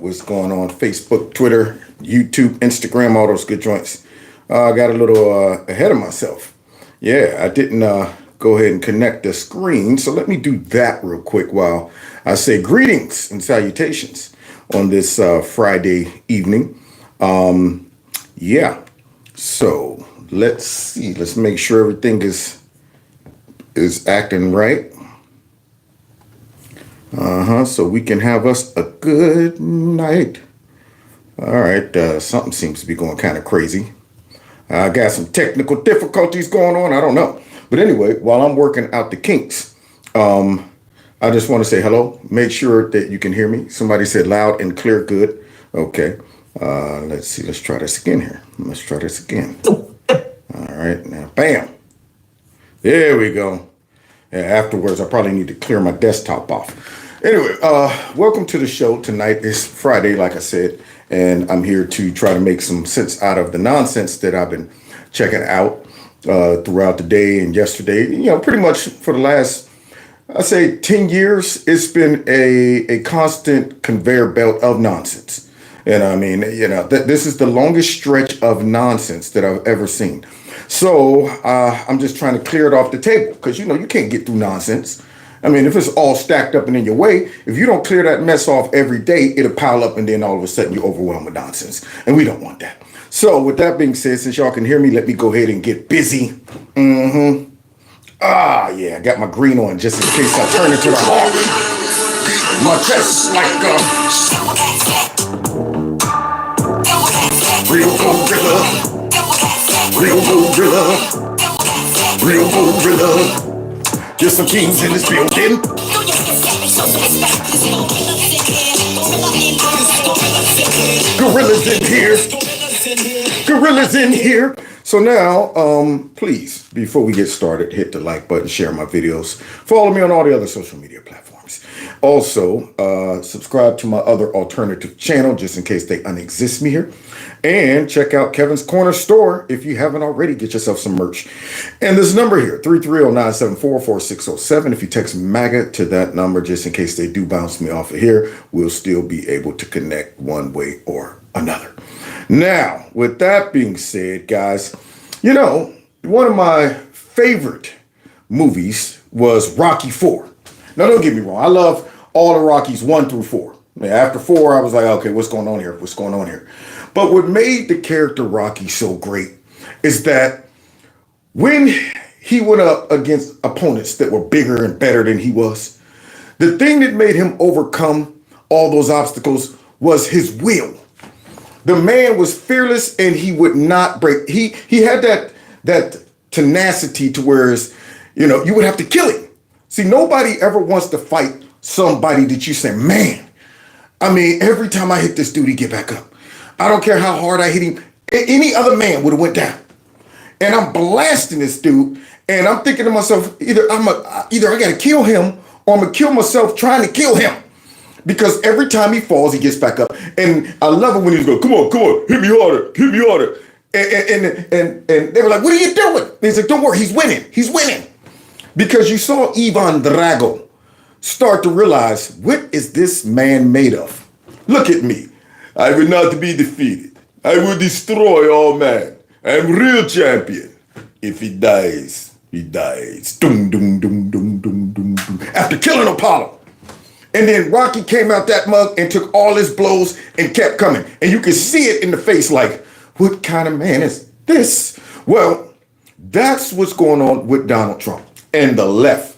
what's going on? Facebook, Twitter, YouTube, Instagram, all those good joints. I got a little ahead of myself. Yeah, I didn't go ahead and connect the screen. So let me do that real quick while I say greetings and salutations on this Friday evening. Yeah, so let's see. Let's make sure everything is acting right. So we can have us a good night. All right, something seems to be going kind of crazy. I got some technical difficulties going on. I don't know. But anyway, while I'm working out the kinks, I just want to say hello. Make sure that you can hear me. Somebody said loud and clear. Good. Okay. Let's see. Let's try this again here. Let's try this again. All right. Now, bam. There we go. Yeah, afterwards, I probably need to clear my desktop off. Anyway, welcome to the show. Tonight is Friday, like I said, and I'm here to try to make some sense out of the nonsense that I've been checking out throughout the day and yesterday. You know, pretty much for the last, I say, 10 years, it's been a constant conveyor belt of nonsense. And I mean, you know, this is the longest stretch of nonsense that I've ever seen. So I'm just trying to clear it off the table because, you know, you can't get through nonsense. I mean, if it's all stacked up and in your way, if you don't clear that mess off every day, it'll pile up and then all of a sudden you're overwhelmed with nonsense. And we don't want that. So with that being said, since y'all can hear me, let me go ahead and get busy. Ah, yeah, I got my green on just in case I turn into the hawk. My chest like real gorilla. Real gorilla. Just some kings in this building. Gorillas in here. Gorillas in here. So now, please, before we get started, hit the like button, share my videos, follow me on all the other social media platforms. Also, subscribe to my other alternative channel, just in case they unexist me here. And check out Kevin's Corner Store if you haven't already. Get yourself some merch. And this number here, 330-974-4607. If you text MAGA to that number, just in case they do bounce me off of here, we'll still be able to connect one way or another. Now, with that being said, guys, you know, one of my favorite movies was Rocky IV. Now, don't get me wrong. I love all the Rockies 1 through 4. After 4, I was like, okay, what's going on here? What's going on here? But what made the character Rocky so great is that when he went up against opponents that were bigger and better than he was, the thing that made him overcome all those obstacles was his will. The man was fearless and he would not break. He had that tenacity to where, you know, you would have to kill him. See, nobody ever wants to fight somebody that you say, man, I mean, every time I hit this dude, he get back up. I don't care how hard I hit him. Any other man would have went down. And I'm blasting this dude. And I'm thinking to myself, either I got to kill him or I'm going to kill myself trying to kill him. Because every time he falls, he gets back up. And I love it when he's going, come on, hit me harder, hit me harder. And they were like, what are you doing? And he's like, don't worry, he's winning. He's winning. Because you saw Ivan Drago start to realize, what is this man made of? Look at me. I will not be defeated. I will destroy all men. I am real champion. If he dies, he dies. Doom, doom, doom, doom, doom, doom, doom. After killing Apollo. And then Rocky came out that mug and took all his blows and kept coming. And you can see it in the face like, what kind of man is this? Well, that's what's going on with Donald Trump and the left.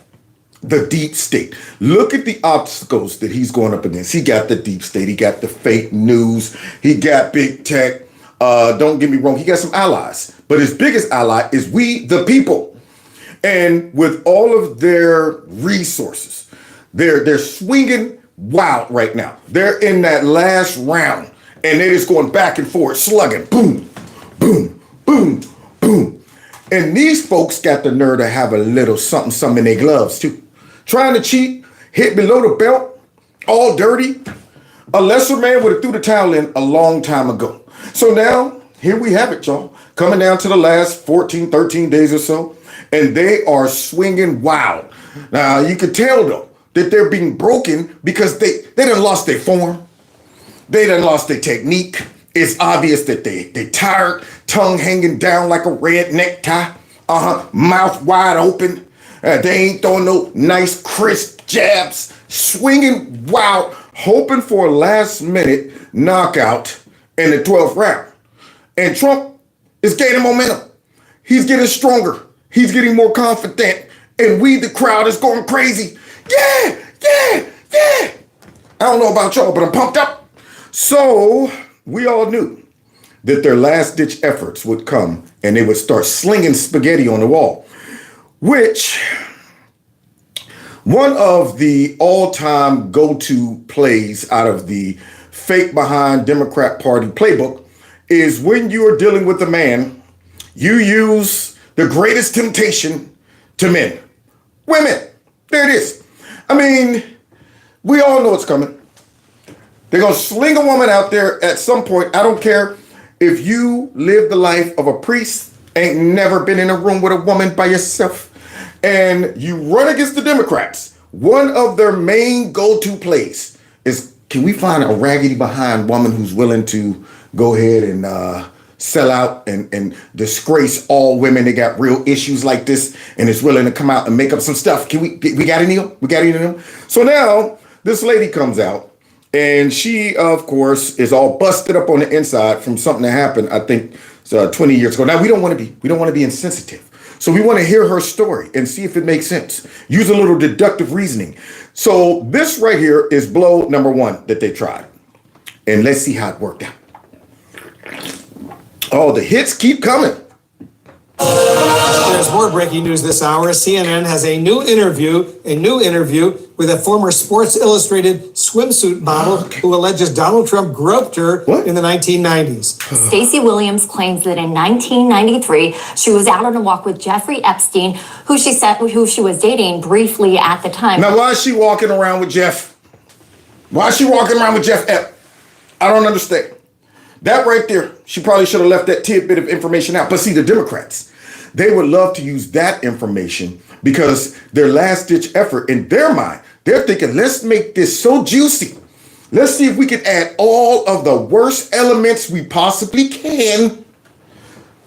The deep state. Look at the obstacles that he's going up against. He got the deep state. He got the fake news. He got big tech. Don't get me wrong. He got some allies. But his biggest ally is we, the people. And with all of their resources, they're swinging wild right now. They're in that last round. And they're just going back and forth, slugging. Boom, boom, boom, boom. And these folks got the nerve to have a little something in their gloves, too. Trying to cheat, hit below the belt, all dirty. A lesser man would have threw the towel in a long time ago. So now, here we have it, y'all. Coming down to the last 14, 13 days or so. And they are swinging wild. Now, you could tell, though, that they're being broken because they done lost their form. They done lost their technique. It's obvious that they tired, tongue hanging down like a red necktie, mouth wide open. They ain't throwing no nice crisp jabs, swinging wild, hoping for a last minute knockout in the 12th round. And Trump is gaining momentum. He's getting stronger. He's getting more confident. And we, the crowd, is going crazy. Yeah, yeah, yeah. I don't know about y'all, but I'm pumped up. So we all knew that their last ditch efforts would come and they would start slinging spaghetti on the wall, which one of the all-time go-to plays out of the fake behind Democrat Party playbook is when you are dealing with a man, you use the greatest temptation to men. Women. There it is. I mean, we all know it's coming. They're going to sling a woman out there at some point. I don't care if you live the life of a priest, ain't never been in a room with a woman by yourself, and you run against the Democrats. One of their main go-to plays is, can we find a raggedy behind woman who's willing to go ahead and sell out and disgrace all women that got real issues like this and is willing to come out and make up some stuff? Can we got any of them? We got any of them? So now this lady comes out and she, of course, is all busted up on the inside from something that happened, I think, 20 years ago. Now we don't want to be insensitive. So we want to hear her story and see if it makes sense. Use a little deductive reasoning. So this right here is blow number one that they tried. And let's see how it worked out. Oh, the hits keep coming. There's more breaking news this hour. CNN has a new interview with a former Sports Illustrated swimsuit model who alleges Donald Trump groped her in the 1990s. Stacey Williams claims that in 1993, she was out on a walk with Jeffrey Epstein, who she was dating briefly at the time. Now, why is she walking around with Jeff? Why is she walking around with Jeff Ep? I don't understand. That right there, she probably should have left that tidbit of information out. But see, the Democrats, they would love to use that information because their last-ditch effort, in their mind, they're thinking, let's make this so juicy. Let's see if we can add all of the worst elements we possibly can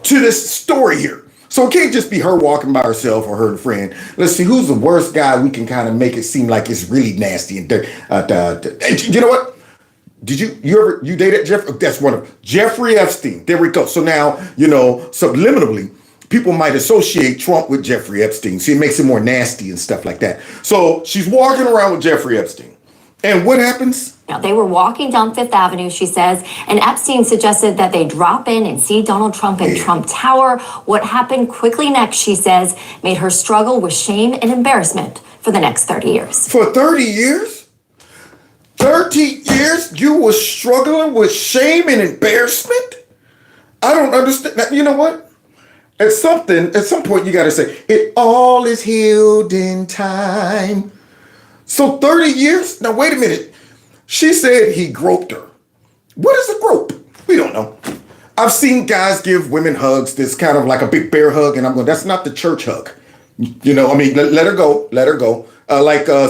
to this story here. So it can't just be her walking by herself or her friend. Let's see who's the worst guy we can kind of make it seem like it's really nasty and dirty. You know what? Did you dated Jeffrey? That's one of Jeffrey Epstein. There we go. So now, subliminally, people might associate Trump with Jeffrey Epstein. So it makes it more nasty and stuff like that. So she's walking around with Jeffrey Epstein. And what happens? Now, they were walking down Fifth Avenue, she says, and Epstein suggested that they drop in and see Donald Trump in Trump Tower. What happened quickly next, she says, made her struggle with shame and embarrassment for the next 30 years. For 30 years? 30 years you were struggling with shame and embarrassment? I don't understand. Now, you know what? At some point, you got to say, it all is healed in time. So 30 years? Now, wait a minute. She said he groped her. What is a grope? We don't know. I've seen guys give women hugs that's kind of like a big bear hug, and I'm going, that's not the church hug. Let her go. Let her go.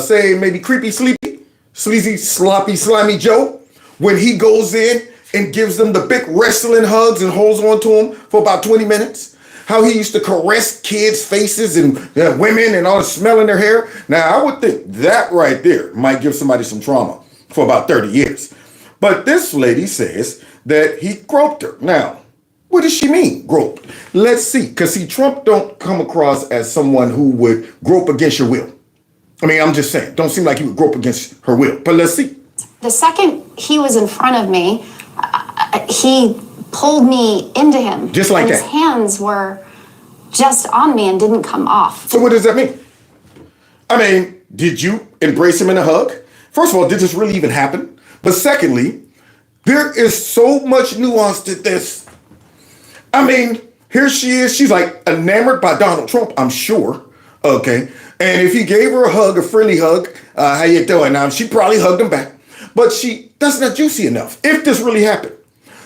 Say, maybe creepy, sleazy, sloppy, slimy Joe, when he goes in and gives them the big wrestling hugs and holds on to them for about 20 minutes. How he used to caress kids' faces and women and all the smell in their hair. Now, I would think that right there might give somebody some trauma for about 30 years. But this lady says that he groped her. Now, what does she mean, groped? Let's see, because Trump don't come across as someone who would grope against your will. I mean, I'm just saying, don't seem like he would grope against her will, but let's see. The second he was in front of me, he pulled me into him. Just like that. His hands were just on me and didn't come off. So what does that mean? I mean, did you embrace him in a hug? First of all, did this really even happen? But secondly, there is so much nuance to this. I mean, here she is. She's like enamored by Donald Trump, I'm sure. Okay. And if he gave her a hug, a friendly hug, how you doing? Now, she probably hugged him back. But that's not juicy enough, if this really happened.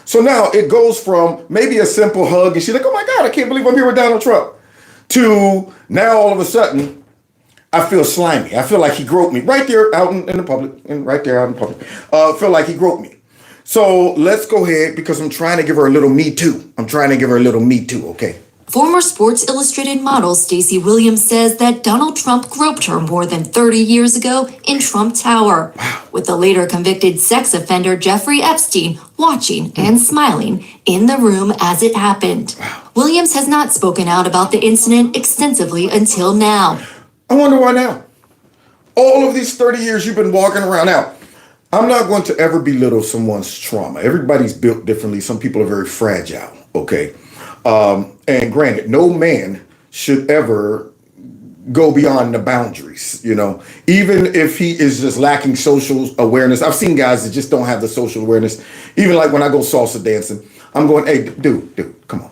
So now it goes from maybe a simple hug, and she's like, oh my God, I can't believe I'm here with Donald Trump, to now all of a sudden, I feel slimy. I feel like he groped me right there out in the public, and right there out in public. Feel like he groped me. So let's go ahead because I'm trying to give her a little me too. Okay? Former Sports Illustrated model Stacey Williams says that Donald Trump groped her more than 30 years ago in Trump Tower, with the later convicted sex offender Jeffrey Epstein watching and smiling in the room as it happened. Williams has not spoken out about the incident extensively until now. I wonder why now. All of these 30 years you've been walking around now. I'm not going to ever belittle someone's trauma. Everybody's built differently. Some people are very fragile, okay? And granted, no man should ever go beyond the boundaries, you know, even if he is just lacking social awareness. I've seen guys that just don't have the social awareness. Even like when I go salsa dancing, I'm going, hey, dude, come on.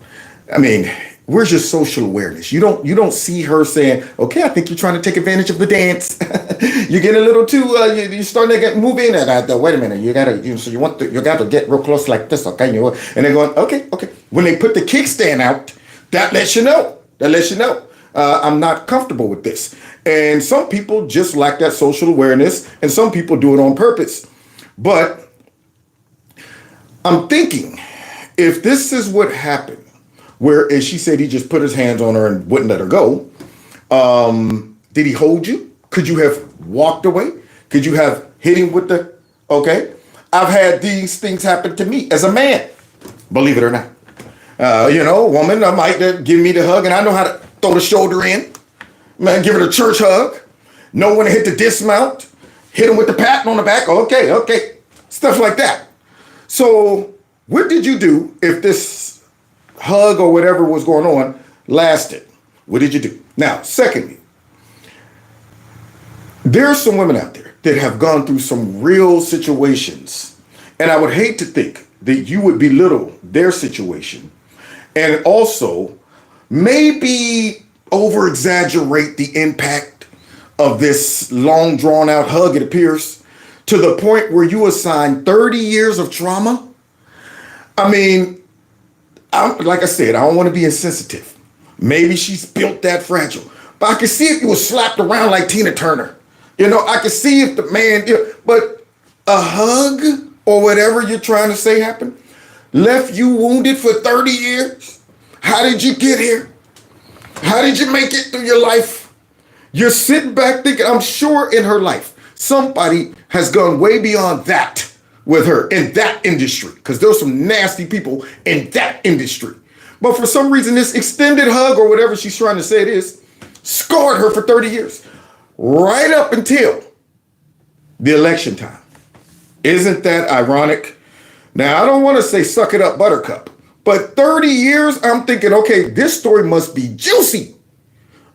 I mean, where's your social awareness? You don't see her saying, okay, I think you're trying to take advantage of the dance. You're getting a little too, you're starting to move in at that. Wait a minute, you gotta get real close like this, okay? And they're going, okay. When they put the kickstand out, that lets you know. I'm not comfortable with this. And some people just lack that social awareness, and some people do it on purpose. But I'm thinking, if this is what happened, where, as she said, he just put his hands on her and wouldn't let her go. Did he hold you? Could you have walked away? Could you have hit him with the, okay? I've had these things happen to me as a man, believe it or not. A woman might give me the hug, and I know how to throw the shoulder in, man, give her the church hug, know when to hit the dismount, hit him with the pat on the back, okay, stuff like that. So what did you do if this hug or whatever was going on lasted? What did you do? Now, secondly, there are some women out there that have gone through some real situations, and I would hate to think that you would belittle their situation and also maybe over-exaggerate the impact of this long, drawn-out hug, it appears, to the point where you assign 30 years of trauma. I mean, like I said, I don't want to be insensitive. Maybe she's built that fragile. But I can see if you were slapped around like Tina Turner. I can see if the man, but a hug or whatever you're trying to say happened, left you wounded for 30 years. How did you get here? How did you make it through your life? You're sitting back thinking, I'm sure in her life, somebody has gone way beyond that with her in that industry, because there's some nasty people in that industry. But for some reason, this extended hug or whatever she's trying to say it is, scarred her for 30 years, right up until the election time. Isn't that ironic? Now, I don't want to say suck it up, buttercup, but 30 years, I'm thinking, okay, this story must be juicy.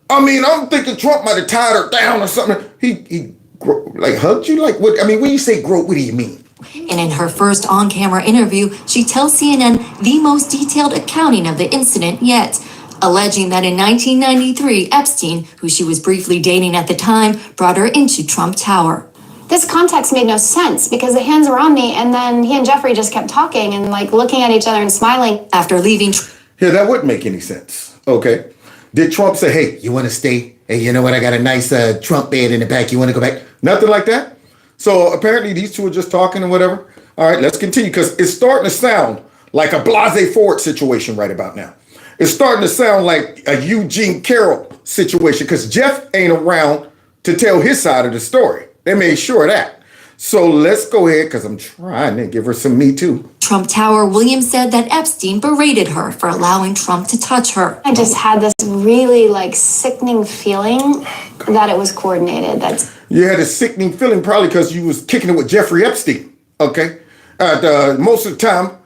I mean, I'm thinking Trump might have tied her down or something. He hugged you? Like, what? I mean, when you say grope, what do you mean? And in her first on-camera interview, she tells CNN the most detailed accounting of the incident yet, alleging that in 1993, Epstein, who she was briefly dating at the time, brought her into Trump Tower. This context made no sense because the hands were on me, and then he and Jeffrey just kept talking and looking at each other and smiling. After leaving, yeah, that wouldn't make any sense. Okay, did Trump say, "Hey, you want to stay? Hey, you know what? I got a nice Trump bed in the back. You want to go back?" Nothing like that. So apparently these two are just talking and whatever. All right, let's continue because it's starting to sound like a Blasey Ford situation right about now. It's starting to sound like a Eugene Carroll situation because Jeff ain't around to tell his side of the story. They made sure of that. So let's go ahead because I'm trying to give her some me too. Trump Tower, Williams said that Epstein berated her for allowing Trump to touch her. I just had this really sickening feeling that it was coordinated. You had a sickening feeling probably because you was kicking it with Jeffrey Epstein. Okay, most of the time,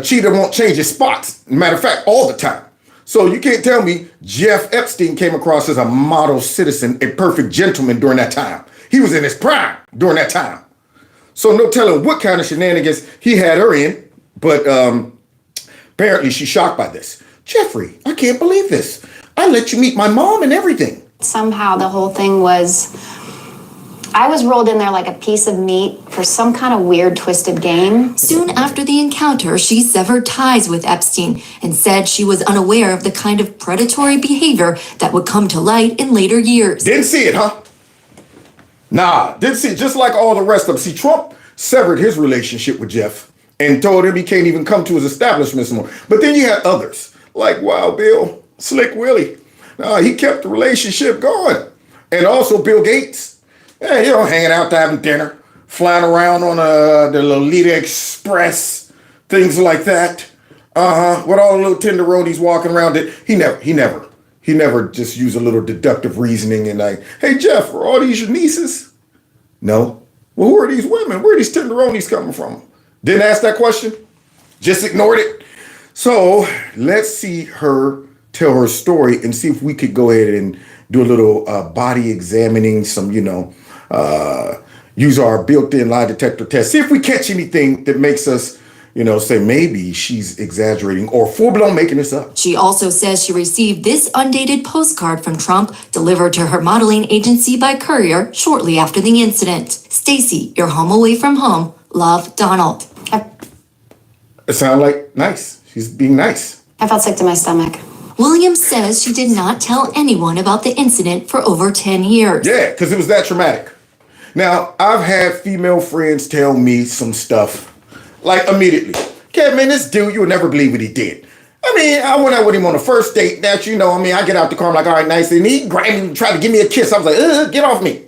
cheater won't change his spots. Matter of fact, all the time. So you can't tell me Jeff Epstein came across as a model citizen, a perfect gentleman during that time. He was in his prime during that time. So no telling what kind of shenanigans he had her in. But apparently she's shocked by this. Jeffrey, I can't believe this. I let you meet my mom and everything. Somehow the whole thing I was rolled in there like a piece of meat for some kind of weird, twisted game. Soon after the encounter, she severed ties with Epstein and said she was unaware of the kind of predatory behavior that would come to light in later years. Didn't see it, huh? Nah, didn't see it. Just like all the rest of them. See, Trump severed his relationship with Jeff and told him he can't even come to his establishments anymore. But then you had others like Wild Bill, Slick Willie. He kept the relationship going. And also Bill Gates. Yeah, hanging out, having dinner, flying around on the Lolita Express, things like that. With all the little tenderonis walking around it. He never just used a little deductive reasoning and like, hey, Jeff, are all these your nieces? No. Well, who are these women? Where are these tenderonis coming from? Didn't ask that question. Just ignored it. So let's see her tell her story and see if we could go ahead and do a little body examining, some, use our built-in lie detector test. See if we catch anything that makes us, say maybe she's exaggerating or full-blown making this up. She also says she received this undated postcard from Trump delivered to her modeling agency by courier shortly after the incident. Stacy, you're home away from home. Love, Donald. It sounds like nice. She's being nice. I felt sick to my stomach. Williams says she did not tell anyone about the incident for over 10 years. Yeah, because it was that traumatic. Now, I've had female friends tell me some stuff, like immediately. Okay, man, this dude, you would never believe what he did. I went out with him on a first date. That, I get out the car, I'm like, all right, nice. And he grabbed me and tried to give me a kiss. I was like, get off me.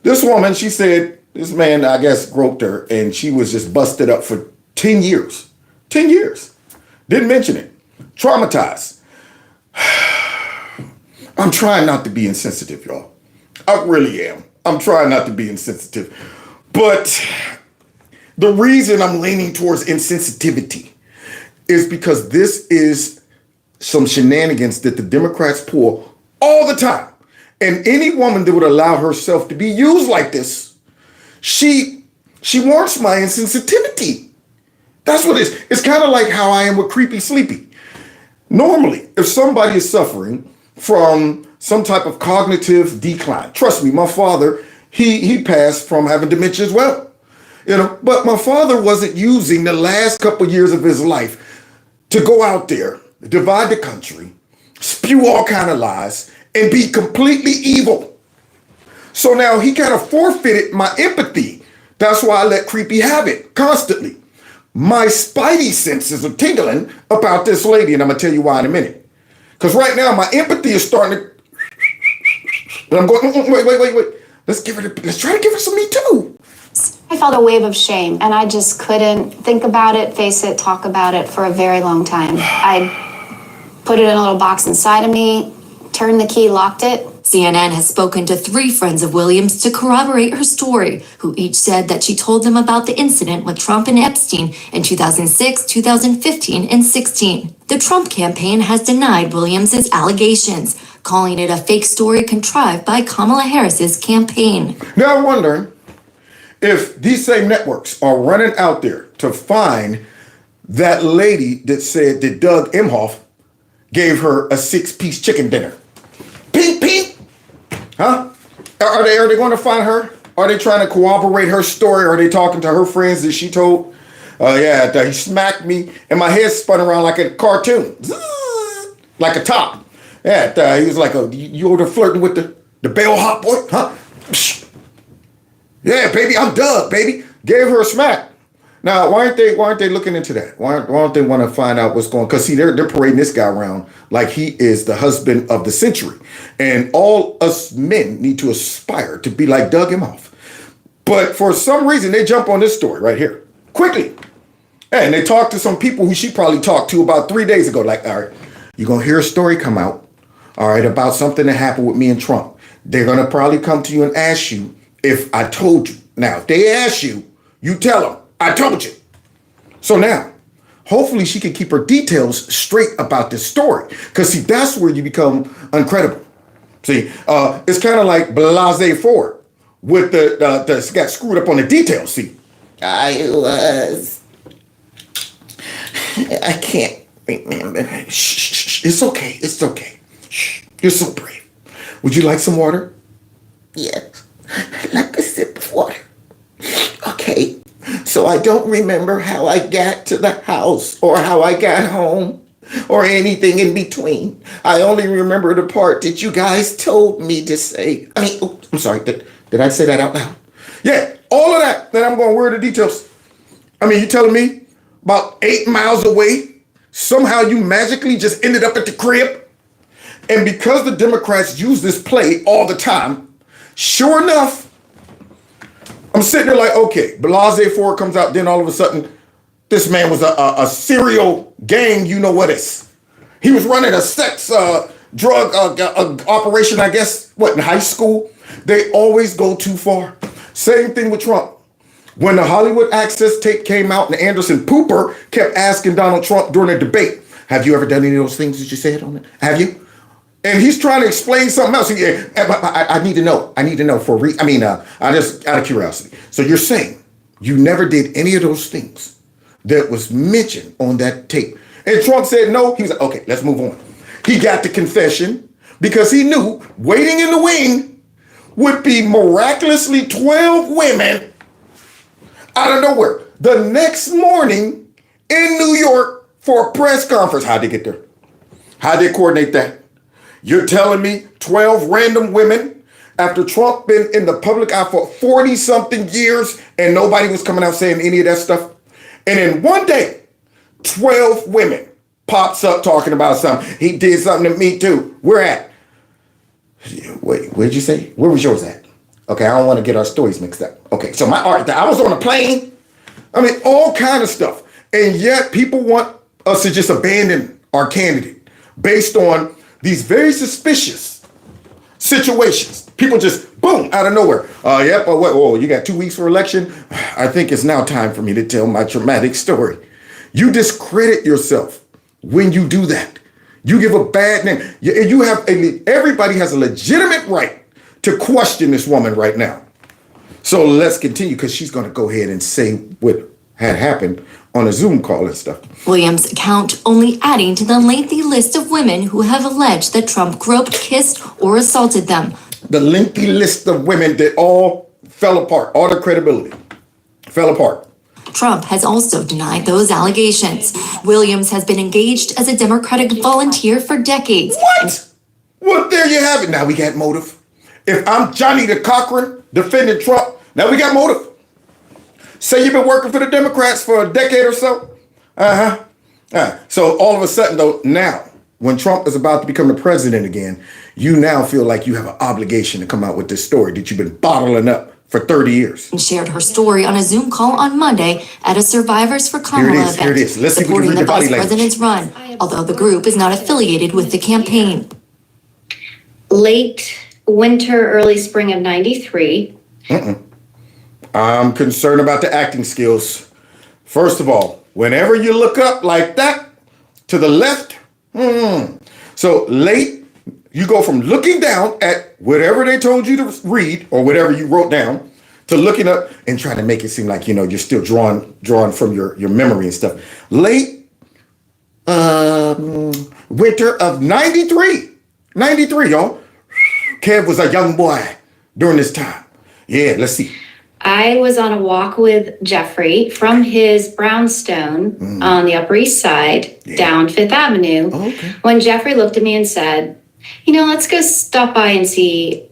This woman, she said, this man, I guess, groped her, and she was just busted up for 10 years. 10 years. Didn't mention it. Traumatized. I'm trying not to be insensitive, y'all. I really am. I'm trying not to be insensitive. But the reason I'm leaning towards insensitivity is because this is some shenanigans that the Democrats pull all the time. And any woman that would allow herself to be used like this, she wants my insensitivity. That's what it is. It's kind of like how I am with Creepy Sleepy. Normally, if somebody is suffering from some type of cognitive decline, trust me, my father, he passed from having dementia as well. But my father wasn't using the last couple years of his life to go out there, divide the country, spew all kind of lies, and be completely evil. So now he kind of forfeited my empathy. That's why I let Creepy have it constantly. My spidey senses are tingling about this lady, and I'm going to tell you why in a minute. Because right now, my empathy is starting to... And I'm going, wait. Let's try to give her some Me Too. I felt a wave of shame, and I just couldn't think about it, face it, talk about it for a very long time. I put it in a little box inside of me, turned the key, locked it. CNN has spoken to 3 friends of Williams to corroborate her story, who each said that she told them about the incident with Trump and Epstein in 2006, 2015, and 16. The Trump campaign has denied Williams' allegations, calling it a fake story contrived by Kamala Harris's campaign. Now I'm wondering if these same networks are running out there to find that lady that said that Doug Emhoff gave her a 6-piece chicken dinner. Pink. Huh? Are they going to find her? Are they trying to corroborate her story? Are they talking to her friends that she told? He smacked me and my head spun around like a cartoon. Like a top. He was like, you over there flirting with the bellhop boy? Huh? Yeah, baby, I'm Doug, baby. Gave her a smack. Now, why aren't they looking into that? Why don't they want to find out what's going on? Because see, they're parading this guy around like he is the husband of the century. And all us men need to aspire to be like Doug Emhoff. But for some reason, they jump on this story right here quickly. And they talk to some people who she probably talked to about 3 days ago. Like, all right, you're going to hear a story come out, all right, about something that happened with me and Trump. They're going to probably come to you and ask you if I told you. Now, if they ask you, you tell them, I told you. So now, hopefully she can keep her details straight about this story. Because, see, that's where you become uncredible. See, it's kind of like Blase Ford with the got screwed up on the details. See, I can't remember. Shh, it's okay. It's okay. Shh, you're so brave. Would you like some water? Yes, I'd like a sip of water. Okay, so I don't remember how I got to the house or how I got home or anything in between. I only remember the part that you guys told me to say. I'm sorry, did I say that out loud? Yeah, all of that. Then I'm going, where are the details? You telling me about 8 miles away. Somehow you magically just ended up at the crib. And because the Democrats use this play all the time, sure enough, I'm sitting there like, okay, Blase 4 comes out, then all of a sudden, this man was a serial gang, you know what is. He was running a sex drug operation, I guess, in high school? They always go too far. Same thing with Trump. When the Hollywood Access tape came out and Anderson Pooper kept asking Donald Trump during a debate, have you ever done any of those things that you said on it? Have you? And he's trying to explain something else. I need to know. I need to know I just out of curiosity. So you're saying you never did any of those things that was mentioned on that tape. And Trump said no. He was like, okay, let's move on. He got the confession because he knew waiting in the wing would be miraculously 12 women out of nowhere the next morning in New York for a press conference. How'd they get there? How'd they coordinate that? You're telling me 12 random women after Trump been in the public eye for 40-something years and nobody was coming out saying any of that stuff? And in one day, 12 women pops up talking about something. He did something to me too. Where at? Wait, what did you say? Where was yours at? Okay, I don't want to get our stories mixed up. Okay, so I was on a plane. I mean, all kind of stuff. And yet people want us to just abandon our candidate based on these very suspicious situations. People just, boom, out of nowhere. You got 2 weeks for election? I think it's now time for me to tell my traumatic story. You discredit yourself when you do that. You give a bad name. Everybody has a legitimate right to question this woman right now. So let's continue because she's going to go ahead and say what had happened on a Zoom call and stuff. Williams' account only adding to the lengthy list of women who have alleged that Trump groped, kissed, or assaulted them. The lengthy list of women that all fell apart, all the credibility fell apart. Trump has also denied those allegations. Williams has been engaged as a Democratic volunteer for decades. What? Well, there you have it. Now we got motive. If I'm Johnny the Cochran defending Trump, now we got motive. Say you've been working for the Democrats for a decade or so. So all of a sudden, though, now, when Trump is about to become the president again, you now feel like you have an obligation to come out with this story that you've been bottling up for 30 years. And shared her story on a Zoom call on Monday at a Survivors for Kamala event. Here it is. Let's see if we can supporting read the the body vice president's run, although the group is not affiliated with the campaign. Late winter, early spring of 93. I'm concerned about the acting skills. First of all, whenever you look up like that to the left, so late, you go from looking down at whatever they told you to read or whatever you wrote down to looking up and trying to make it seem like, you're still drawing from your memory and stuff. Late winter of 93, y'all. Kev was a young boy during this time. Yeah, let's see. I was on a walk with Jeffrey from his brownstone on the Upper East Side down Fifth Avenue. Oh, okay. When Jeffrey looked at me and said, let's go stop by and see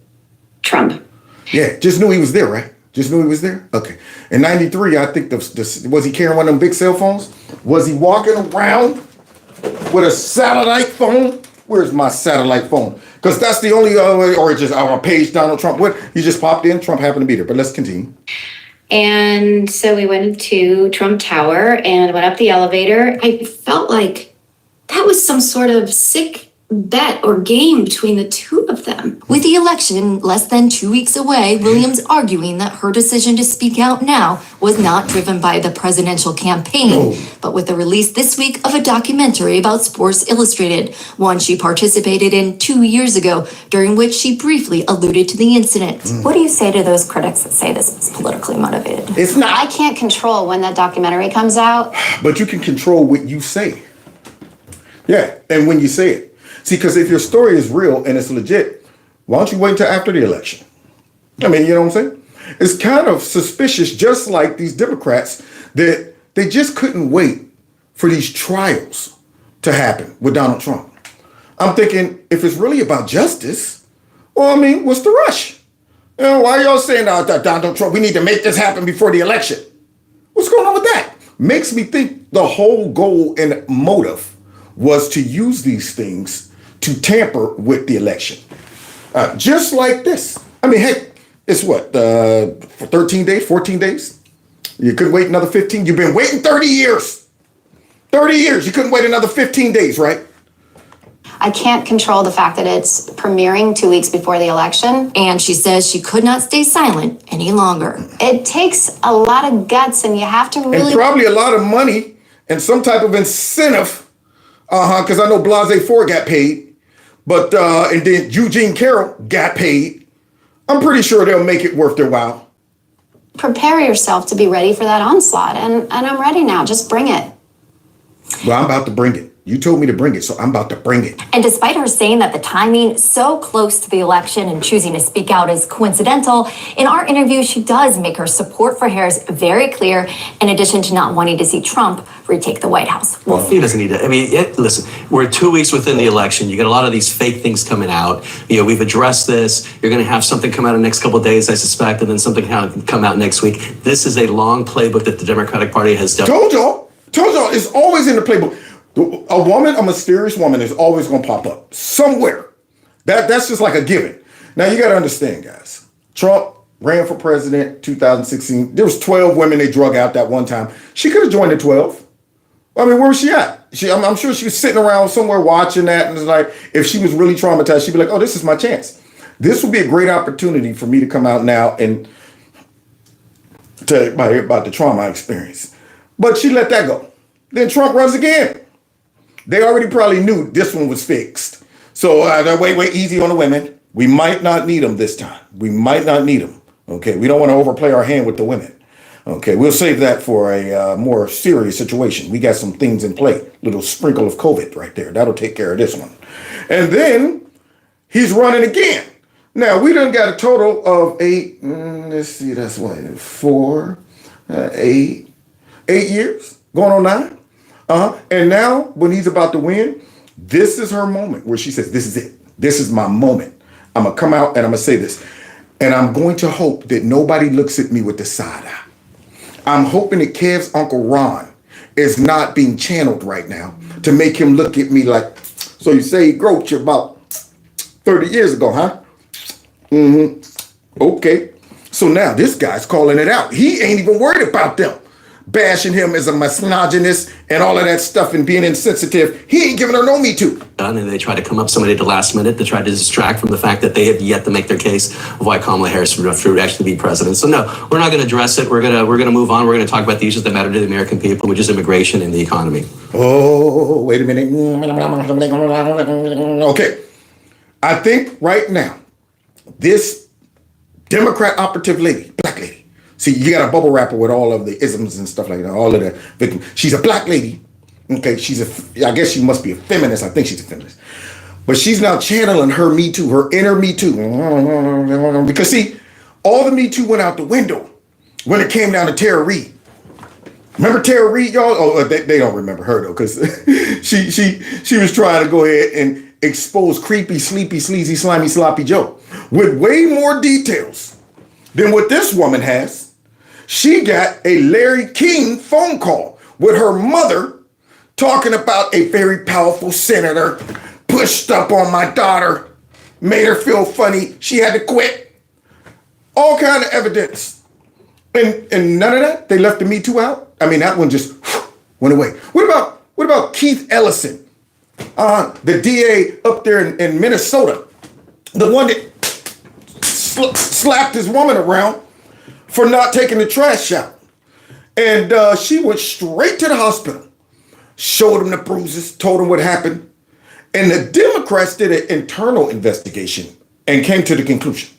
Trump. Yeah, just knew he was there, right? Just knew he was there? Okay. In 93, I think, was he carrying one of them big cell phones? Was he walking around with a satellite phone? Where's my satellite phone? Because that's the only or just our page Donald Trump. What? He just popped in. Trump happened to be there. But let's continue. And so we went to Trump Tower and went up the elevator. I felt like that was some sort of sick bet or game between the two of them. With the election less than 2 weeks away, Williams arguing that her decision to speak out now was not driven by the presidential campaign, but with the release this week of a documentary about Sports Illustrated, one she participated in 2 years ago, during which she briefly alluded to the incident. What do you say to those critics that say this is politically motivated? It's not. I can't control when that documentary comes out. But you can control what you say. Yeah, and when you say it. See, because if your story is real and it's legit, why don't you wait until after the election? I mean, you know what I'm saying? It's kind of suspicious, just like these Democrats, that they just couldn't wait for these trials to happen with Donald Trump. I'm thinking, if it's really about justice, what's the rush? Why are y'all saying Donald Trump, we need to make this happen before the election? What's going on with that? makes me think the whole goal and motive was to use these things to tamper with the election. Just like this. I mean, heck, it's what, for 13 days, 14 days? You couldn't wait another 15? You've been waiting 30 years. 30 years. You couldn't wait another 15 days, right? I can't control the fact that it's premiering 2 weeks before the election. And she says she could not stay silent any longer. It takes a lot of guts, and you have to really... And probably a lot of money and some type of incentive. Because I know Blase 4 got paid. But, and then Eugene Carroll got paid. I'm pretty sure they'll make it worth their while. Prepare yourself to be ready for that onslaught. And I'm ready now. Just bring it. Well, I'm about to bring it. You told me to bring it, so I'm about to bring it. And despite her saying that the timing so close to the election and choosing to speak out is coincidental, in our interview, she does make her support for Harris very clear, in addition to not wanting to see Trump retake the White House. Well, he doesn't need to. I mean, listen, we're 2 weeks within the election. You get a lot of these fake things coming out. You know, we've addressed this. You're going to have something come out in the next couple of days, I suspect, and then something come out next week. This is a long playbook that the Democratic Party has done. Told y'all, it's always in the playbook. A mysterious woman is always going to pop up somewhere. That's just like a given. Now, you got to understand, guys. Trump ran for president 2016. There was 12 women they drug out that one time. She could have joined the 12. I mean, where was she at? I'm sure she was sitting around somewhere watching that, and it's like, if she was really traumatized, she'd be like, oh, this is my chance. This would be a great opportunity for me to come out now and tell everybody about the trauma I experienced. But she let that go. Then Trump runs again. They already probably knew this one was fixed. So wait, easy on the women. We might not need them this time. We might not need them. Okay, we don't want to overplay our hand with the women. Okay, we'll save that for a more serious situation. We got some things in play. Little sprinkle of COVID right there. That'll take care of this one. And then he's running again. Now, we done got a total of 8, let's see, that's what, 4, 8 years, going on 9. And now, when he's about to win, this is her moment where she says, this is it. This is my moment. I'm going to come out and I'm going to say this. And I'm going to hope that nobody looks at me with the side eye. I'm hoping that Kev's Uncle Ron is not being channeled right now to make him look at me like, so you say he groped you about 30 years ago, huh? Okay. So now this guy's calling it out. He ain't even worried about them bashing him as a misogynist and all of that stuff and being insensitive. He ain't giving her no Me Too. And they try to come up somebody at the last minute to try to distract from the fact that they have yet to make their case of why Kamala Harris would actually be president. So no, we're not going to address it. We're gonna move on. We're going to talk about the issues that matter to the American people, which is immigration and the economy. Oh, wait a minute. Okay. I think right now, this Democrat operative lady, black lady, see, you got a bubble wrapper with all of the isms and stuff like that, all of the victims. She's a black lady. Okay, I guess she must be a feminist. I think she's a feminist. But she's now channeling her Me Too, her inner Me Too. Because see, all the Me Too went out the window when it came down to Tara Reid. Remember Tara Reid, y'all? Oh, they don't remember her though, because she was trying to go ahead and expose creepy, sleepy, sleazy, slimy, sloppy Joe with way more details than what this woman has. She got a Larry King phone call with her mother talking about a very powerful senator pushed up on my daughter, made her feel funny. She had to quit. All kind of evidence. And none of that, they left the Me Too out. I mean, that one just went away. What about Keith Ellison, the DA up there in Minnesota, the one that slapped his woman around for not taking the trash out. And she went straight to the hospital, showed him the bruises, told him what happened. And the Democrats did an internal investigation and came to the conclusion,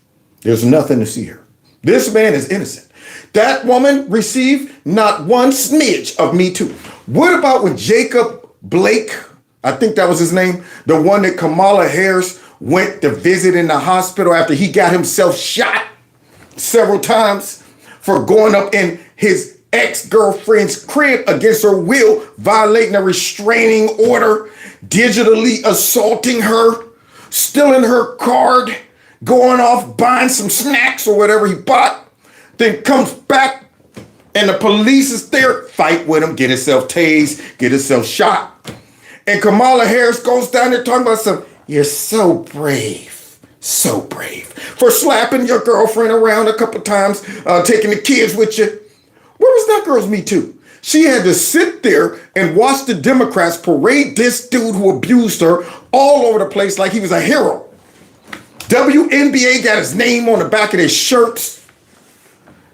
there's nothing to see here. This man is innocent. That woman received not one smidge of Me Too. What about when Jacob Blake, I think that was his name, the one that Kamala Harris went to visit in the hospital after he got himself shot several times for going up in his ex-girlfriend's crib against her will, violating a restraining order, digitally assaulting her, stealing her card, going off buying some snacks or whatever he bought, then comes back And the police is there, fight with him, get himself tased, get himself shot. And Kamala Harris goes down there talking about something. You're so brave. So brave. For slapping your girlfriend around a couple times, taking the kids with you. Where was that girl's Me Too? She had to sit there and watch the Democrats parade this dude who abused her all over the place like he was a hero. WNBA got his name on the back of their shirts.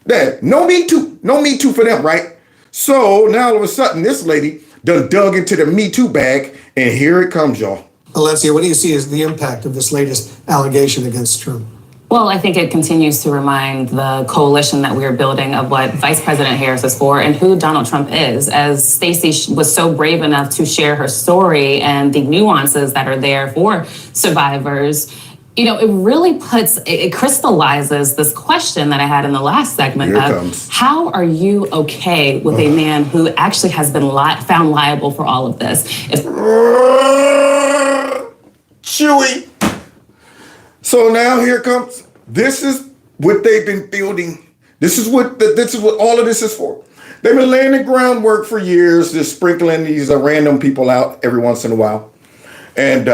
That no Me Too. No Me Too for them, right? So now all of a sudden, this lady done dug into the Me Too bag, and here it comes, y'all. Alessia, what do you see as the impact of this latest allegation against Trump? Well, I think it continues to remind the coalition that we're building of what Vice President Harris is for and who Donald Trump is. As Stacey was so brave enough to share her story and the nuances that are there for survivors, you know, it really it crystallizes this question that I had in the last segment of how are you okay with a man who actually has been found liable for all of this? Chewy. So now here comes, this is what they've been building. This is what all of this is for. They've been laying the groundwork for years, just sprinkling these random people out every once in a while. And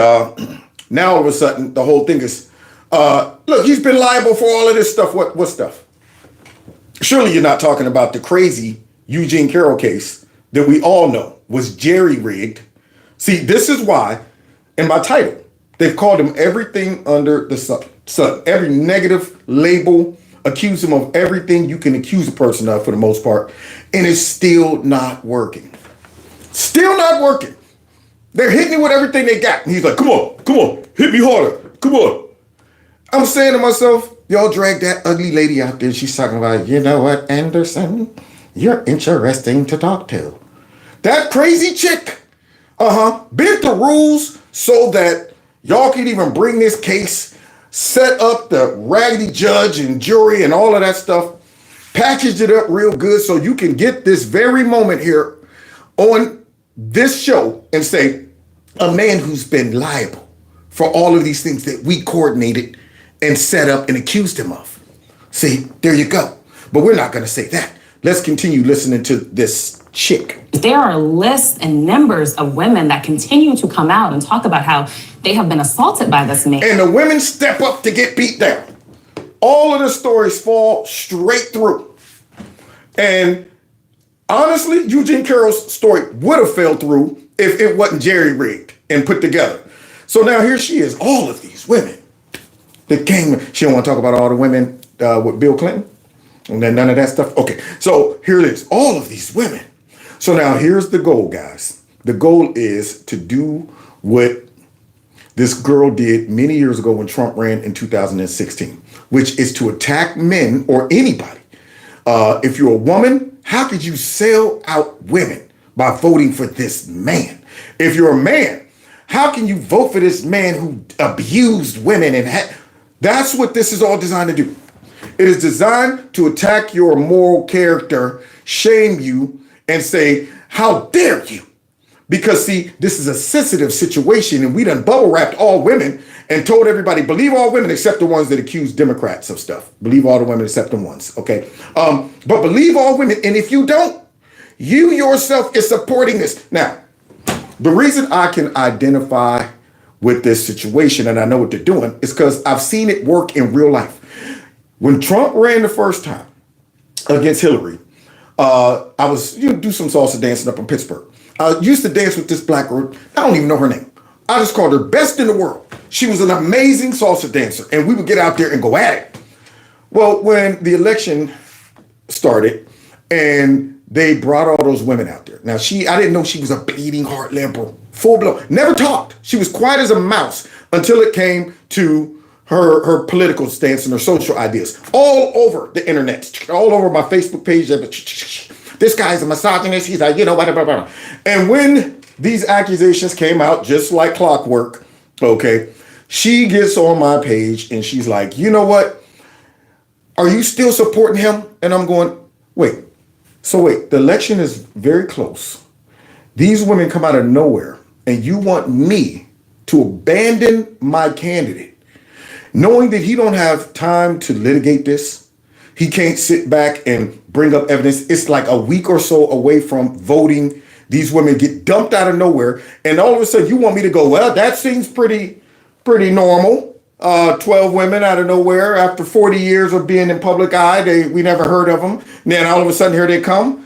now all of a sudden, the whole thing is, look, he's been liable for all of this stuff. What stuff? Surely you're not talking about the crazy Eugene Carroll case that we all know was jerry-rigged. See, this is why, in my title, they've called him everything under the sun. Every negative label, accuse him of everything you can accuse a person of for the most part, and it's still not working. Still not working. They're hitting him with everything they got. And he's like, come on, hit me harder, come on. I'm saying to myself, y'all drag that ugly lady out there. She's talking about, you know what, Anderson, you're interesting to talk to. That crazy chick, bent the rules so that y'all can even bring this case, set up the raggedy judge and jury and all of that stuff, packaged it up real good so you can get this very moment here on this show and say, a man who's been liable for all of these things that we coordinated and set up and accused him of. See, there you go. But we're not going to say that. Let's continue listening to this chick. There are lists and numbers of women that continue to come out and talk about how they have been assaulted by this man. And the women step up to get beat down. All of the stories fall straight through. And honestly, Eugene Carroll's story would have fell through if it wasn't jerry-rigged and put together. So now here she is, all of these women that came. She don't want to talk about all the women with Bill Clinton. And then none of that stuff. Okay, so here it is, all of these women. So now here's the goal, guys. The goal is to do what this girl did many years ago when Trump ran in 2016, which is to attack men or anybody. If you're a woman, how could you sell out women by voting for this man? If you're a man, how can you vote for this man who abused women? That's what this is all designed to do. It is designed to attack your moral character, shame you, and say, how dare you? Because see, this is a sensitive situation and we done bubble wrapped all women and told everybody, believe all women except the ones that accuse Democrats of stuff. Believe all the women except the ones, okay? But believe all women, and if you don't, you yourself is supporting this. Now, the reason I can identify with this situation and I know what they're doing is because I've seen it work in real life. When Trump ran the first time against Hillary, I was do some salsa dancing up in Pittsburgh. I used to dance with this black girl. I don't even know her name. I just called her best in the world. She was an amazing salsa dancer, and we would get out there and go at it. Well, when the election started and they brought all those women out there. Now, I didn't know she was a bleeding heart liberal, full blown. Never talked. She was quiet as a mouse until it came to her political stance and her social ideas. All over the internet, all over my Facebook page. This guy's a misogynist. He's like, whatever. And when these accusations came out, just like clockwork, okay, she gets on my page and she's like, you know what? Are you still supporting him? And I'm going, wait. So wait, the election is very close. These women come out of nowhere and you want me to abandon my candidate, knowing that he don't have time to litigate this. he can't sit back and bring up evidence. It's like a week or so away from voting. These women get dumped out of nowhere, and all of a sudden you want me to go, well, that seems pretty normal. 12 women out of nowhere after 40 years of being in public eye, we never heard of them. And then all of a sudden here they come,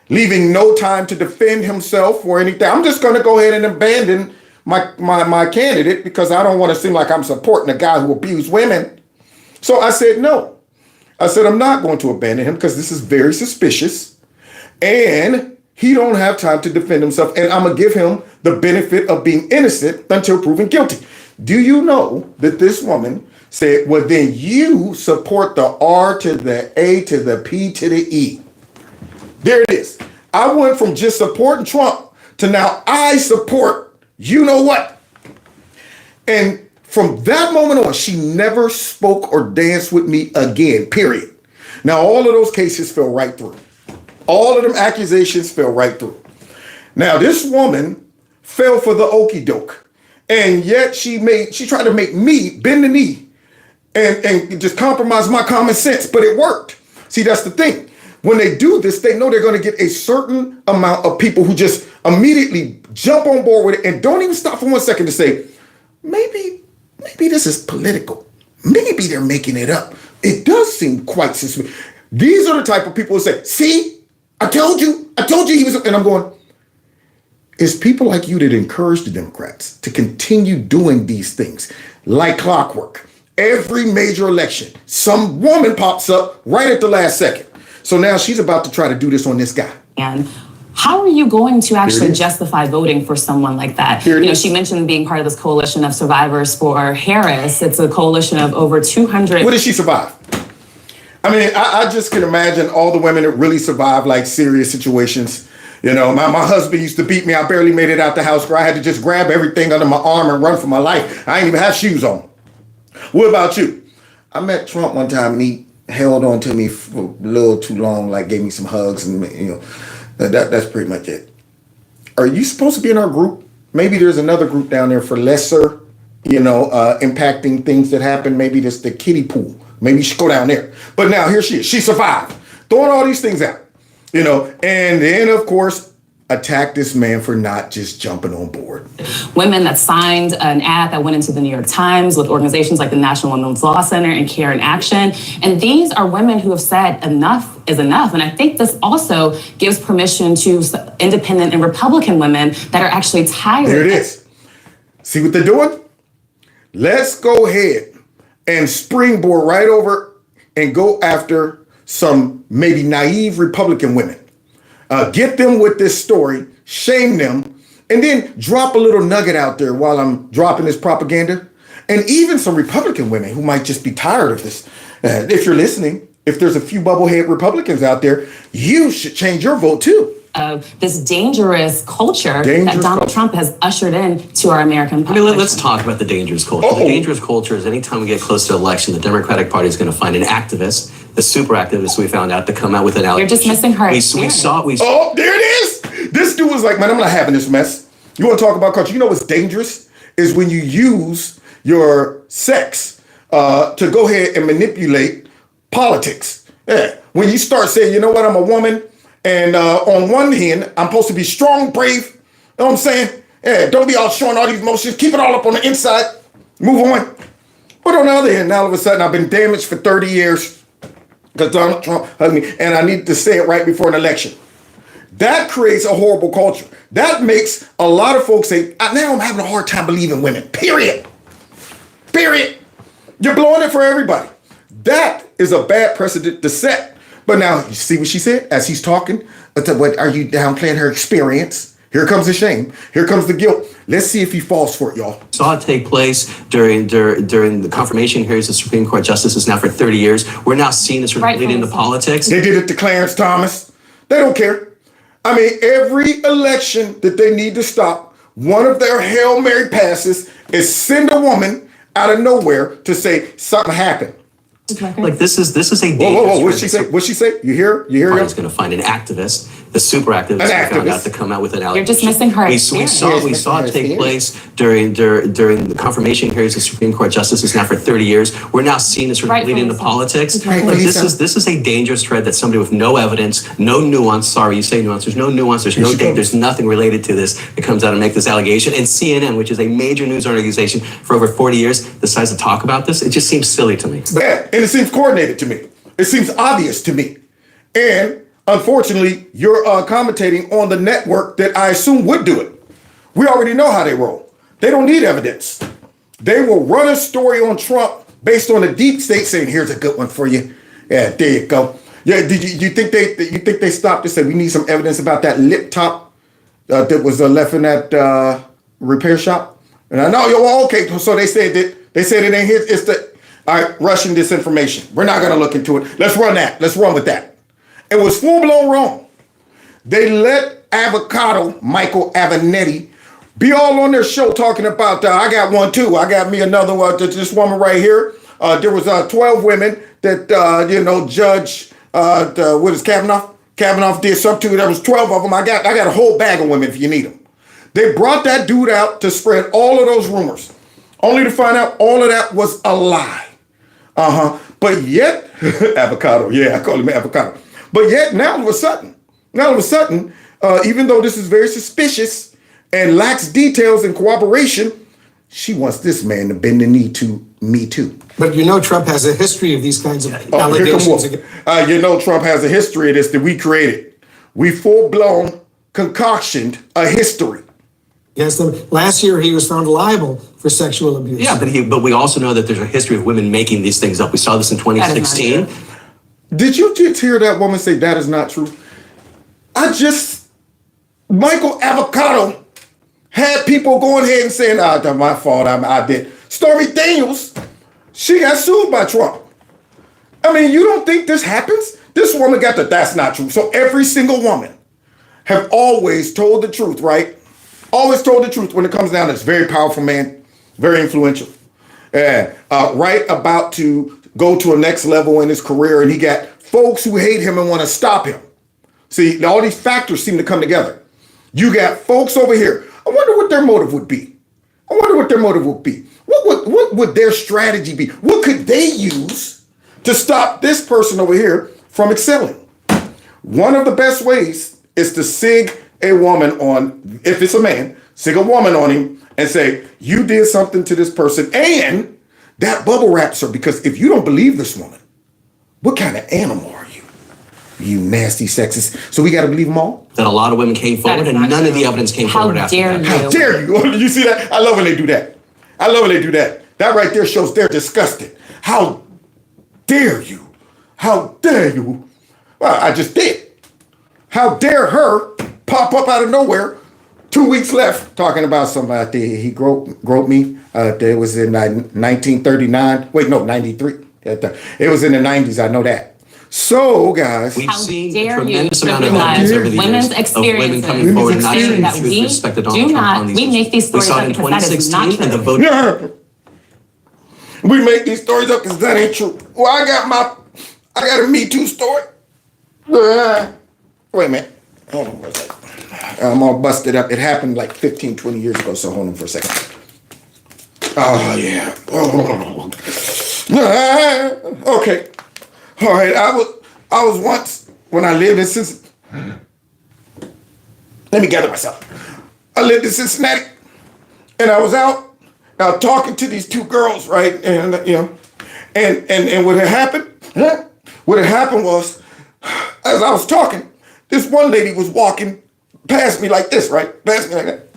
leaving no time to defend himself or anything. I'm just going to go ahead and abandon my candidate because I don't want to seem like I'm supporting a guy who abused women. So I said no. I said I'm not going to abandon him because this is very suspicious, and he don't have time to defend himself, and I'm going to give him the benefit of being innocent until proven guilty. Do you know that this woman said, well, then you support the R to the A to the P to the E. There it is. I went from just supporting Trump to now I support you know what. And from that moment on, she never spoke or danced with me again, period. Now, all of those cases fell right through. All of them accusations fell right through. Now, this woman fell for the okie doke. And yet she tried to make me bend the knee and just compromise my common sense, but it worked. See, that's the thing. When they do this, they know they're going to get a certain amount of people who just immediately jump on board with it and don't even stop for 1 second to say, maybe this is political. Maybe they're making it up. It does seem quite suspicious. These are the type of people who say, see, I told you he was, and I'm going, it's people like you that encourage the Democrats to continue doing these things like clockwork. Every major election, some woman pops up right at the last second. So now she's about to try to do this on this guy. And how are you going to actually justify voting for someone like that? She mentioned being part of this coalition of survivors for Harris. It's a coalition of over 200. What did she survive? I mean, I just can imagine all the women that really survived like serious situations. You know, my husband used to beat me. I barely made it out the house where I had to just grab everything under my arm and run for my life. I didn't even have shoes on. What about you? I met Trump one time and he held on to me for a little too long, like gave me some hugs, and that's pretty much it. Are you supposed to be in our group? Maybe there's another group down there for lesser, impacting things that happen. Maybe that's the kiddie pool. Maybe you should go down there. But now here she is. She survived. Throwing all these things out, and then of course attack this man for not just jumping on board. Women that signed an ad that went into the New York Times with organizations like the National Women's Law Center and Care in Action. And these are women who have said enough is enough. And I think this also gives permission to independent and Republican women that are actually tired. There it is. See what they're doing? Let's go ahead and springboard right over and go after some maybe naive Republican women. Get them with this story, shame them, and then drop a little nugget out there while I'm dropping this propaganda. And even some Republican women who might just be tired of this. If you're listening, if there's a few bubblehead Republicans out there, you should change your vote too. This dangerous culture that Donald Trump has ushered in to our American population. I mean, let's talk about the dangerous culture. The dangerous culture is anytime we get close to election, the Democratic Party is going to find an activist, a super activist we found out, to come out with an allegation. You're just missing her experience. Oh, there it is. This dude was like, man, I'm not having this mess. You want to talk about culture? You know what's dangerous is when you use your sex to go ahead and manipulate politics. Yeah. When you start saying, you know what, I'm a woman, and on one hand, I'm supposed to be strong, brave. You know what I'm saying? Yeah, don't be all showing all these emotions. Keep it all up on the inside. Move on. But on the other hand, now all of a sudden, I've been damaged for 30 years because Donald Trump hugged me, and I need to say it right before an election. That creates a horrible culture. That makes a lot of folks say, now I'm having a hard time believing women. Period. You're blowing it for everybody. That is a bad precedent to set. But now, you see what she said as he's talking? What, are you downplaying her experience? Here comes the shame. Here comes the guilt. Let's see if he falls for it, y'all. Saw it take place during the confirmation hearings of Supreme Court justices now for 30 years. We're now seeing this bleed into politics. They did it to Clarence Thomas. They don't care. I mean, every election that they need to stop, one of their Hail Mary passes is send a woman out of nowhere to say something happened. Like this is a dangerous. Whoa! What'd she say? You hear? Party's going to find an activist the super activist An who found out activist. to come out with an allegation. You're just missing her We experience. saw it take place during the confirmation hearings of Supreme Court justices now for 30 years. We're now seeing this sort of bleed into politics. Like, this is a dangerous thread that somebody with no evidence, no nuance, sorry, you say nuance, there's no nuance, there's no date, there's nothing related to this that comes out and make this allegation. And CNN, which is a major news organization for over 40 years, decides to talk about this. It just seems silly to me. Yeah, and it seems coordinated to me. It seems obvious to me. And unfortunately, you're commentating on the network that I assume would do it. We already know how they roll. They don't need evidence. They will run a story on Trump based on the deep state saying, here's a good one for you. Yeah, there you go. Yeah, you think they stopped to say we need some evidence about that lip top that was left in that repair shop? And I know, well, okay, so they said it ain't his, it's the, all right, Russian disinformation. We're not going to look into it. Let's run that. Let's run with that. It was full-blown wrong. They let Avocado, Michael Avenatti, be all on their show talking about, I got one too. I got me another one. This woman right here. There was 12 women that, Judge, what is Kavanaugh? Kavanaugh did something to. There was 12 of them. I got a whole bag of women if you need them. They brought that dude out to spread all of those rumors, only to find out all of that was a lie. But yet, Avocado, yeah, I call him Avocado. But yet, now all of a sudden, even though this is very suspicious and lacks details and cooperation, she wants this man to bend the knee to me too. But Trump has a history of these kinds of allegations. Trump has a history of this that we created. We full-blown concoctioned a history. Against them. Last year, he was found liable for sexual abuse. Yeah, but we also know that there's a history of women making these things up. We saw this in 2016. Did you just hear that woman say that is not true? Michael Avocado had people going ahead and saying, that's my fault, I did. Stormy Daniels, she got sued by Trump. I mean, you don't think this happens? This woman got that's not true. So every single woman have always told the truth, right? Always told the truth when it comes down to this very powerful man, very influential. Right about to go to a next level in his career, and he got folks who hate him and want to stop him. See, all these factors seem to come together. You got folks over here. I wonder what their motive would be. What would their strategy be? What could they use to stop this person over here from excelling? One of the best ways is to sig a woman on, if it's a man, sig a woman on him and say, you did something to this person, and that bubble wraps her, because if you don't believe this woman, what kind of animal are you? You nasty sexist. So we got to believe them all? That a lot of women came forward and none of the evidence came forward after that. How dare you? You see that? I love when they do that. That right there shows they're disgusted. How dare you? Well, I just did. How dare her pop up out of nowhere, 2 weeks left, talking about somebody. He groped me. It was in 1939. Wait, no, 93. It was in the 90s. I know that. So, guys, we've seen a tremendous amount of evidence over the women's years of women coming forward and not saying the truth with respect to Donald Trump on these issues. We make these stories up up in because that is not 2016 and the true. vote. We make these stories up because that ain't true. Well, I got a Me Too story. Wait a minute. Hold on for a second. I'm all busted up. It happened like 15, 20 years ago, so hold on for a second. Oh, yeah. Okay. All right. I was once, when I lived in Cincinnati. Let me gather myself. I lived in Cincinnati, and I was out talking to these two girls, right? And and what had happened? What had happened was, as I was talking, this one lady was walking past me like this, right? Past me like that.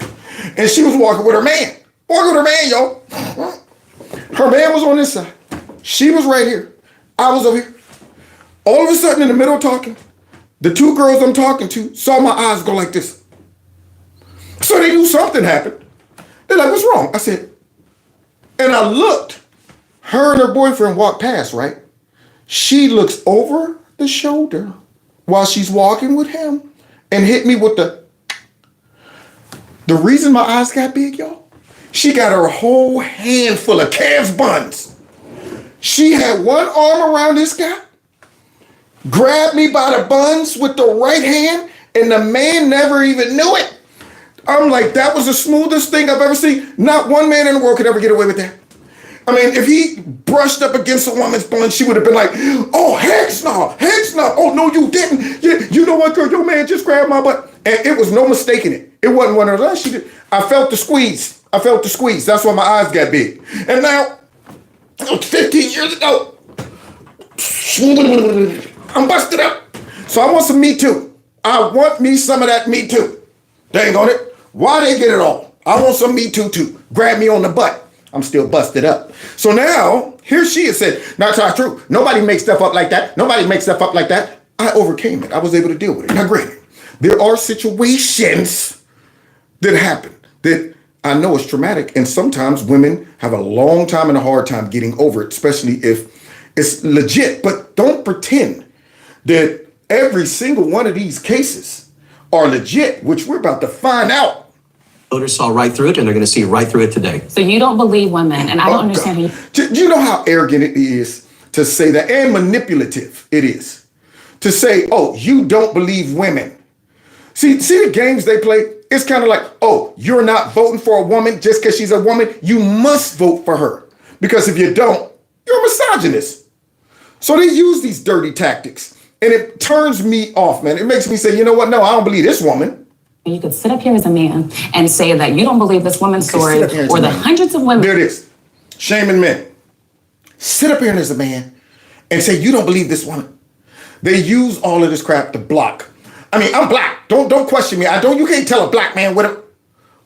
And she was walking with her man. Yo. Her man was on this side. She was right here. I was over here. All of a sudden, in the middle of talking, the two girls I'm talking to saw my eyes go like this. So they knew something happened. They're like, what's wrong? I said, and I looked. Her and her boyfriend walked past, right? She looks over the shoulder while she's walking with him and hit me with the reason my eyes got big, y'all, she got her whole hand full of Cavs buns. She had one arm around this guy, grabbed me by the buns with the right hand, and the man never even knew it. I'm like, that was the smoothest thing I've ever seen. Not one man in the world could ever get away with that. I mean, if he brushed up against a woman's blunt, she would have been like, oh, heck no. Oh, no, you didn't. You know what, girl, your man just grabbed my butt. And it was no mistaking it. It wasn't one of those. She did. I felt the squeeze. That's why my eyes got big. And now, 15 years ago, I'm busted up. So I want some Me Too. I want me some of that Me Too. Dang on it. Why they get it all? I want some Me Too too. Grab me on the butt. I'm still busted up. So now, here she has said, that's not true. Nobody makes stuff up like that. I overcame it. I was able to deal with it. Now, granted, there are situations that happen that I know is traumatic. And sometimes women have a long time and a hard time getting over it, especially if it's legit. But don't pretend that every single one of these cases are legit, which we're about to find out. Voters saw right through it, and they're going to see right through it today. So you don't believe women, and I don't understand how you... Do you know how arrogant it is to say that, and manipulative it is to say, oh, you don't believe women? See the games they play? It's kind of like, oh, you're not voting for a woman just because she's a woman. You must vote for her. Because if you don't, you're a misogynist. So they use these dirty tactics. And it turns me off, man. It makes me say, you know what? No, I don't believe this woman. You could sit up here as a man and say that you don't believe this woman's story or the hundreds of women. There it is. Shaming men. Sit up here as a man and say you don't believe this woman. They use all of this crap to block. I mean, I'm black. Don't question me. You can't tell a black man what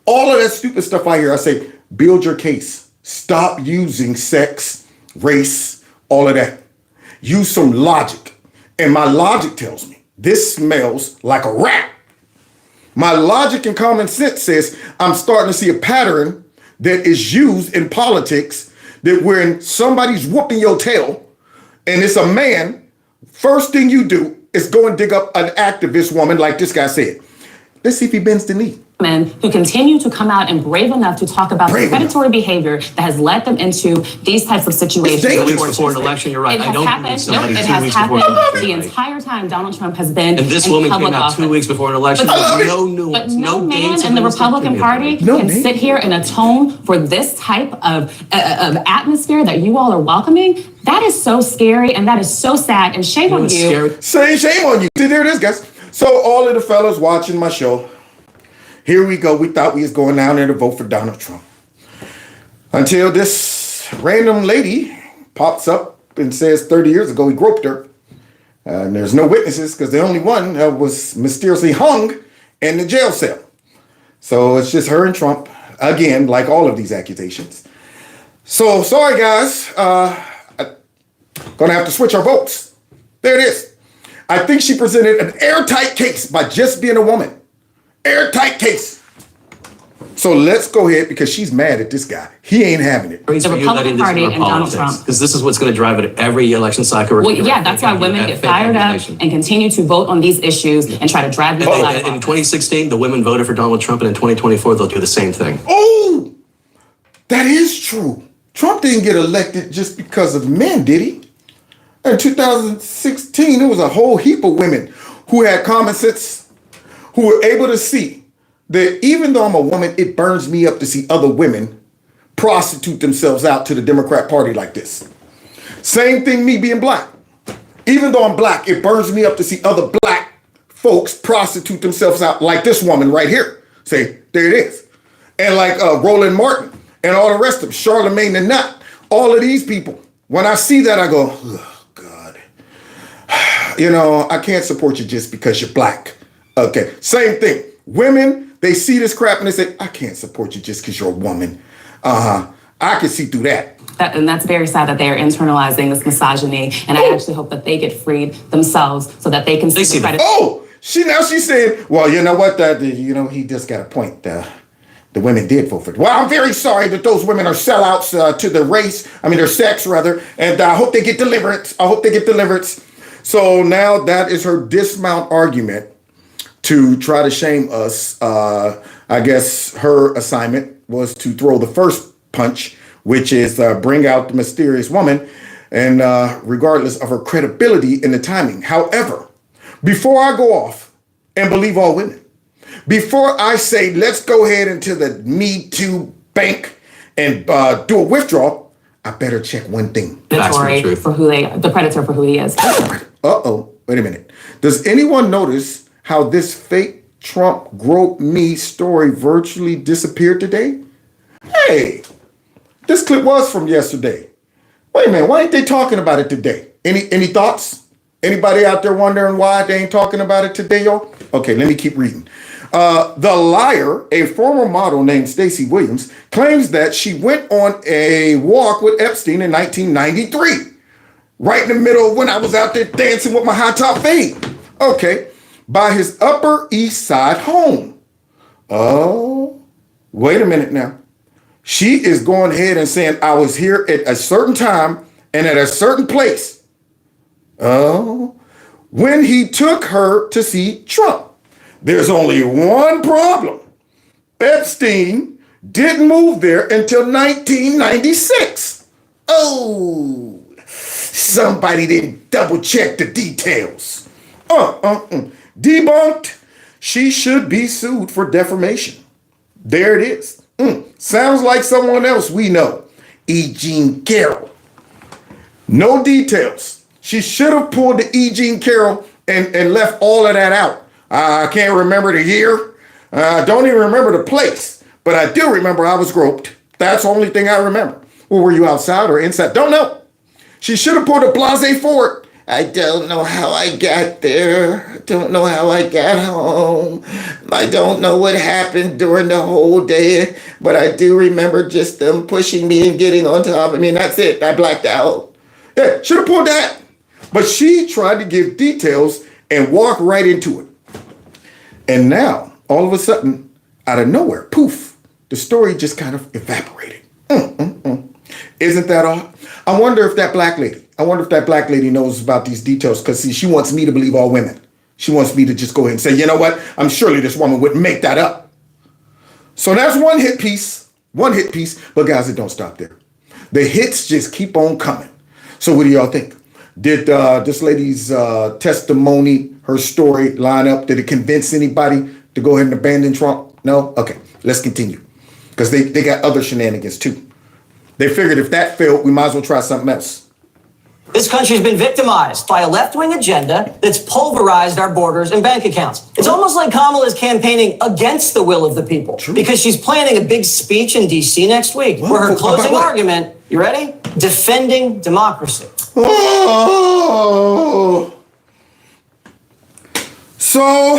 all of that stupid stuff I hear. I say, build your case. Stop using sex, race, all of that. Use some logic. And my logic tells me this smells like a rat. My logic and common sense says I'm starting to see a pattern that is used in politics, that when somebody's whooping your tail and it's a man, first thing you do is go and dig up an activist woman like this guy said. Let's see if he bends the knee. Men who continue to come out and brave enough to talk about the predatory behavior that has led them into these types of situations. 2 weeks before an election, you're right. I don't believe somebody 2 weeks before an election. The entire time Donald Trump has been and this in woman public came out office. 2 weeks before an election. There's no nuance, no man gains in the of Republican Party can sit here and atone for this type of atmosphere that you all are welcoming. That is so scary and that is so sad. And shame on you. Shame on you. See, there it is, guys. So all of the fellas watching my show, here we go. We thought we was going down there to vote for Donald Trump. Until this random lady pops up and says 30 years ago he groped her. And there's no witnesses because the only one was mysteriously hung in the jail cell. So it's just her and Trump, again, like all of these accusations. So sorry, guys. Gonna have to switch our votes. There it is. I think she presented an airtight case by just being a woman. Airtight case. So let's go ahead because she's mad at this guy. He ain't having it. The Republican Party and Donald Trump. Because this is what's going to drive it every election cycle. Well, yeah, that's why women get fired up and continue to vote on these issues and try to drive them out. In 2016, the women voted for Donald Trump, and in 2024, they'll do the same thing. Oh, that is true. Trump didn't get elected just because of men, did he? In 2016, there was a whole heap of women who had common sense, who were able to see that even though I'm a woman, it burns me up to see other women prostitute themselves out to the Democrat Party like this. Same thing, me being black. Even though I'm black, it burns me up to see other black folks prostitute themselves out like this woman right here. Say, there it is. And like Roland Martin and all the rest of them, Charlemagne the Nut, all of these people. When I see that, I go, oh, God. You know, I can't support you just because you're black. Okay, same thing. Women, they see this crap and they say, I can't support you just because you're a woman. I can see through that. And that's very sad that they are internalizing this misogyny. And I actually hope that they get freed themselves so that they can see the credit. Oh, she's saying, well, you know what? He just got a point. The women did vote for it. Well, I'm very sorry that those women are sellouts to their race. I mean, their sex, rather. And I hope they get deliverance. So now that is her dismount argument to try to shame us. I guess her assignment was to throw the first punch, which is bring out the mysterious woman, and regardless of her credibility and the timing. However, before I go off, and believe all women. Before I say, let's go ahead into the Me Too bank and do a withdrawal, I better check one thing. Rhetoric for the predator for who he is. Uh-oh, wait a minute. Does anyone notice how this fake Trump groped me story virtually disappeared today? Hey, this clip was from yesterday. Wait a minute, why ain't they talking about it today? Any thoughts? Anybody out there wondering why they ain't talking about it today, y'all? Okay, let me keep reading. The liar, a former model named Stacey Williams, claims that she went on a walk with Epstein in 1993, right in the middle of when I was out there dancing with my high top fade. Okay, by his Upper East Side home. Oh, wait a minute now. She is going ahead and saying I was here at a certain time and at a certain place. Oh, when he took her to see Trump. There's only one problem. Epstein didn't move there until 1996. Oh, somebody didn't double check the details. Debunked. She should be sued for defamation. There it is. Sounds like someone else we know. E. Jean Carroll. No details. She should have pulled the E. Jean Carroll and left all of that out. I can't remember the year. I don't even remember the place. But I do remember I was groped. That's the only thing I remember. Well, were you outside or inside? Don't know. She should have pulled a blase forward. I don't know how I got there. I don't know how I got home. I don't know what happened during the whole day. But I do remember just them pushing me and getting on top of me. And that's it. I blacked out. Yeah, should have pulled that. But she tried to give details and walk right into it. And now, all of a sudden, out of nowhere, poof, the story just kind of evaporated. Isn't that odd? I wonder if that black lady knows about these details, because see, she wants me to believe all women. She wants me to just go ahead and say, you know what? I'm surely this woman wouldn't make that up. So that's one hit piece, but guys, it don't stop there. The hits just keep on coming. So what do y'all think? Did this lady's testimony, her story line up? Did it convince anybody to go ahead and abandon Trump? No? Okay, let's continue. Because they got other shenanigans too. They figured if that failed, we might as well try something else. This country's been victimized by a left-wing agenda that's pulverized our borders and bank accounts. It's almost like Kamala's campaigning against the will of the people. True. Because she's planning a big speech in D.C. next week where her closing argument, you ready? Defending democracy. Oh. So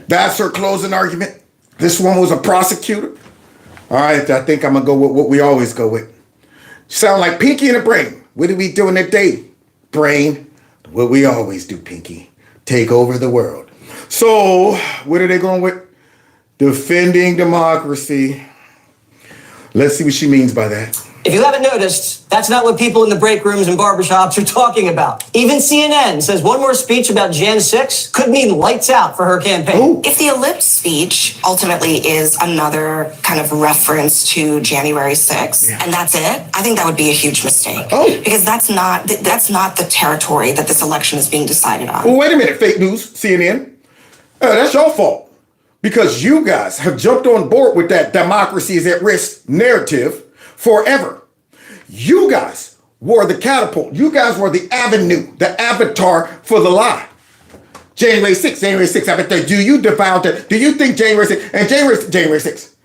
that's her closing argument. This one was a prosecutor. All right, I think I'm gonna go with what we always go with. Sound like Pinky and the Brain. What are we doing today? Brain, what we always do, Pinky. Take over the world. So what are they going with? Defending democracy. Let's see what she means by that. If you haven't noticed, that's not what people in the break rooms and barbershops are talking about. Even CNN says one more speech about Jan 6 could mean lights out for her campaign. Ooh. If the ellipse speech ultimately is another kind of reference to January 6th, and that's it, I think that would be a huge mistake. Because that's not the territory that this election is being decided on. Well, wait a minute, fake news, CNN. That's your fault. Because you guys have jumped on board with that democracy is at risk narrative forever. You guys were the catapult. You guys were the avenue, the avatar for the lie. January 6th, I bet do you devour that? Do you think January 6th and January 6th?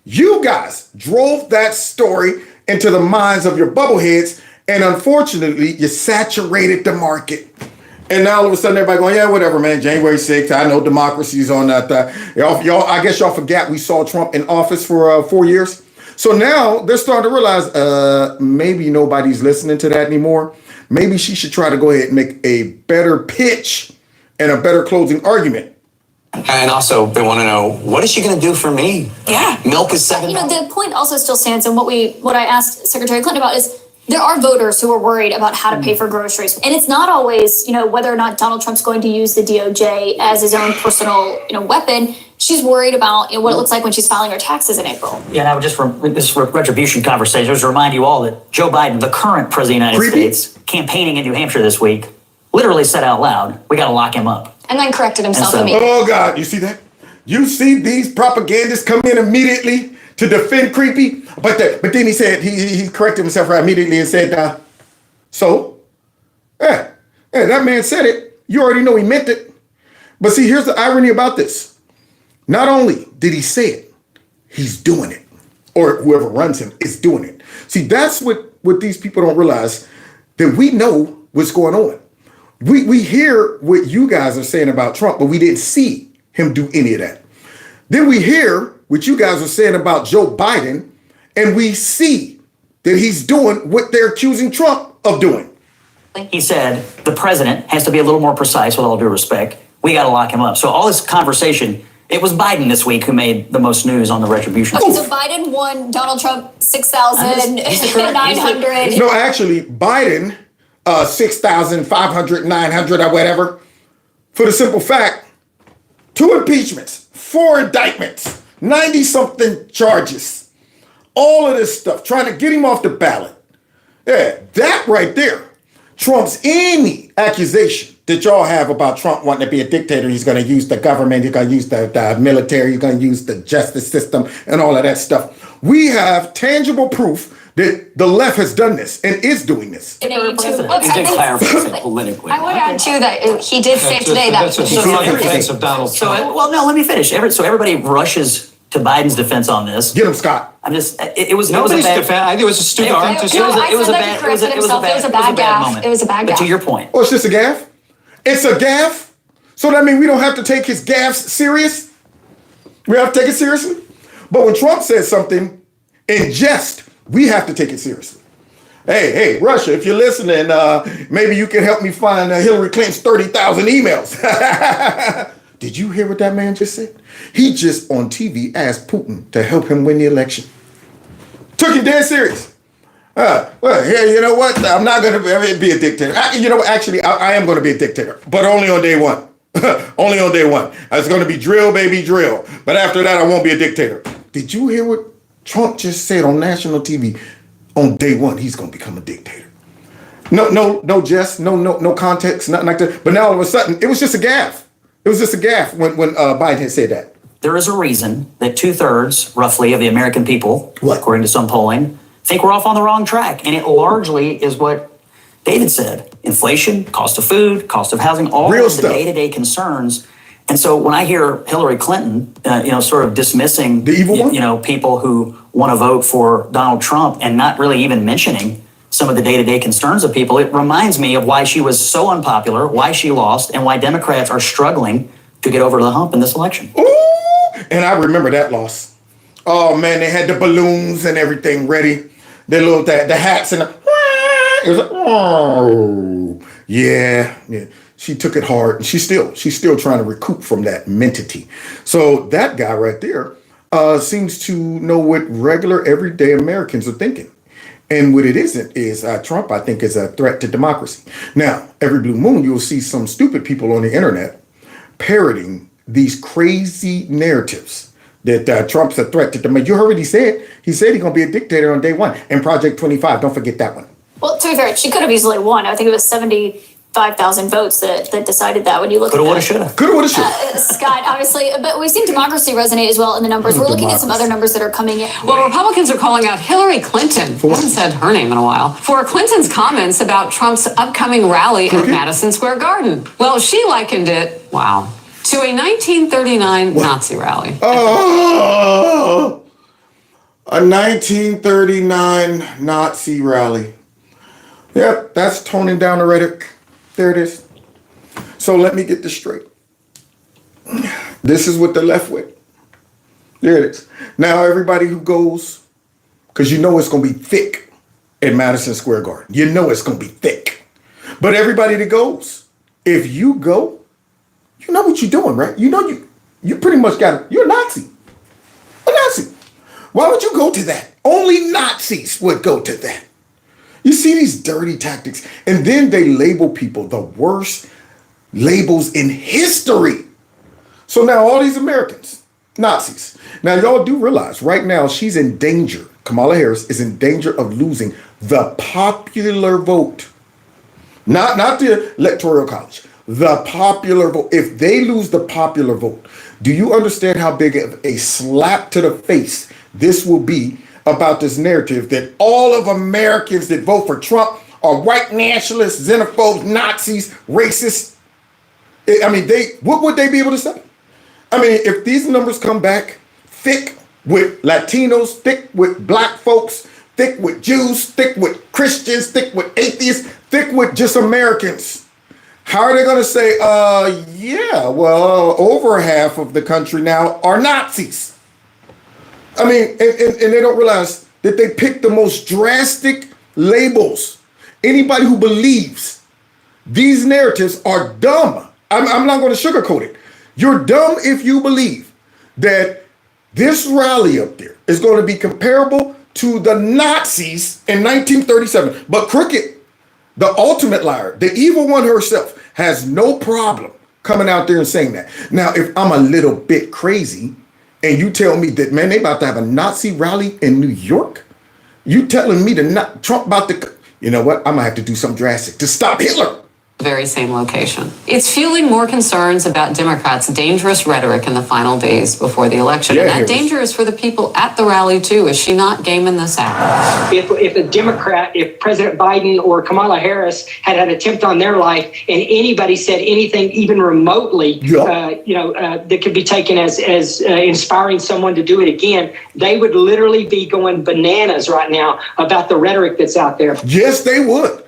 You guys drove that story into the minds of your bubbleheads, and unfortunately, you saturated the market. And now all of a sudden everybody going, yeah, whatever, man, January 6th, I know democracy's on that. Y'all, I guess y'all forgot we saw Trump in office for 4 years. So now they're starting to realize maybe nobody's listening to that anymore. Maybe she should try to go ahead and make a better pitch and a better closing argument. And also, they want to know, what is she going to do for me? Yeah. Milk is $7. The point also still stands, and what I asked Secretary Clinton about is there are voters who are worried about how to pay for groceries. And it's not always, whether or not Donald Trump's going to use the DOJ as his own personal, weapon. She's worried about what it looks like when she's filing her taxes in April. Yeah, now just from this retribution conversation, just to remind you all that Joe Biden, the current president of the United States, campaigning in New Hampshire this week, literally said out loud, we got to lock him up. And then corrected himself And so- immediately. Oh God, you see that? You see these propagandists come in immediately to defend creepy, but then he said he corrected himself right immediately and said, so, yeah, that man said it. You already know he meant it. But see, here's the irony about this. Not only did he say it, he's doing it, or whoever runs him is doing it. See, that's what these people don't realize, that we know what's going on. We hear what you guys are saying about Trump, but we didn't see him do any of that. Then we hear what you guys are saying about Joe Biden, and we see that he's doing what they're accusing Trump of doing. He said the president has to be a little more precise, with all due respect. We got to lock him up. So all this conversation, it was Biden this week who made the most news on the retribution. Okay, so Biden won, Donald Trump 6,900. No, actually, Biden, 6,500, 900 or whatever, for the simple fact, 2 impeachments, 4 indictments, 90-something charges, all of this stuff, trying to get him off the ballot. Yeah, that right there trumps any accusation that y'all have about Trump wanting to be a dictator. He's going to use the government, he's going to use the military, he's going to use the justice system and all of that stuff. We have tangible proof that the left has done this and is doing this. He did clarify it politically. I would add too that he did say today that That's a strong defense of Donald Trump. Well, no, let me finish. So everybody rushes to Biden's defense on this. Get him, Scott. I'm just, it was Nobody's a bad, defense. I think it was a stupid arm to say. I said that he corrected himself. It was a bad gaffe. moment. It was a bad But to gaffe. your point, Oh, it's just a gaffe? It's a gaffe? So that means we don't have to take his gaffes serious? We have to take it seriously? But when Trump says something in jest, we have to take it seriously. Hey, Russia, if you're listening, maybe you can help me find Hillary Clinton's 30,000 emails. Did you hear what that man just said? He just on TV asked Putin to help him win the election. Took him dead serious. Well, yeah, you know what? I'm not going to be a dictator. You know what? Actually, I am going to be a dictator, but only on day one. Only on day one. It's going to be drill, baby, drill. But after that, I won't be a dictator. Did you hear what Trump just said on national TV? On day one, he's going to become a dictator. No jest, no context, nothing like that. But now all of a sudden, it was just a gaffe. It was just a gaffe when Biden had said that. there is a reason that 2/3, roughly, of the American people, according to some polling, think we're off on the wrong track. And it largely is what David said. Inflation, cost of food, cost of housing, all Real of the stuff. day-to-day concerns. And so when I hear Hillary Clinton, sort of dismissing the evil one? People who want to vote for Donald Trump and not really even mentioning some of the day-to-day concerns of people, it reminds me of why she was so unpopular, why she lost, and why Democrats are struggling to get over the hump in this election. Ooh, and I remember that loss. Oh man, they had the balloons and everything ready. The hats and it was like, oh yeah. She took it hard, and she's still trying to recoup from that mentity. So that guy right there seems to know what regular everyday Americans are thinking. And what it isn't is Trump, I think, is a threat to democracy. Now, every blue moon, you'll see some stupid people on the internet parroting these crazy narratives that Trump's a threat to democracy. You heard what he said? He said he's going to be a dictator on day one. And Project 25, don't forget that one. Well, to be fair, she could have easily won. I think it was 75,000 votes that decided that. When you look Coulda, at woulda, shoulda. Coulda, woulda, shoulda. Scott, obviously, but we've seen democracy resonate as well in the numbers. We're looking at some other numbers that are coming in. Well, Republicans are calling out Hillary Clinton. I haven't said her name in a while. For Clinton's comments about Trump's upcoming rally at Madison Square Garden. Well, she likened it, wow, to a 1939 Nazi rally. Oh, a 1939 Nazi rally. Yep, that's toning down the rhetoric. There it is. So let me get this straight. This is what the left went. There it is. Now everybody who goes, because you know it's going to be thick at Madison Square Garden. You know it's going to be thick. But everybody that goes, if you go, you know what you're doing, right? You know you pretty much you're a Nazi. A Nazi. Why would you go to that? Only Nazis would go to that. You see these dirty tactics, and then they label people the worst labels in history. So now all these Americans, Nazis. Now y'all do realize right now she's in danger. Kamala Harris is in danger of losing the popular vote. Not the electoral college. the popular vote, if they lose the popular vote, do you understand how big of a slap to the face this will be about this narrative that all of Americans that vote for Trump are white nationalists, xenophobes, Nazis, racists? I mean, what would they be able to say? I mean, if these numbers come back thick with Latinos, thick with black folks, thick with Jews, thick with Christians, thick with atheists, thick with just Americans, how are they going to say, yeah, well, over half of the country now are Nazis? I mean, and they don't realize that they pick the most drastic labels. Anybody who believes these narratives are dumb. I'm not going to sugarcoat it. You're dumb if you believe that this rally up there is going to be comparable to the Nazis in 1937. But Crooked, the ultimate liar, the evil one herself, has no problem coming out there and saying that. Now, if I'm a little bit crazy and you tell me that, man, they about to have a Nazi rally in New York, you telling me Trump about to, you know what? I'm gonna have to do something drastic to stop Hitler. Very same location. It's fueling more concerns about Democrats' dangerous rhetoric in the final days before the election. Yeah, and that danger is for the people at the rally, too. Is she not gaming this out? If President Biden or Kamala Harris had an attempt on their life and anybody said anything even remotely, that could be taken as inspiring someone to do it again, they would literally be going bananas right now about the rhetoric that's out there. Yes, they would.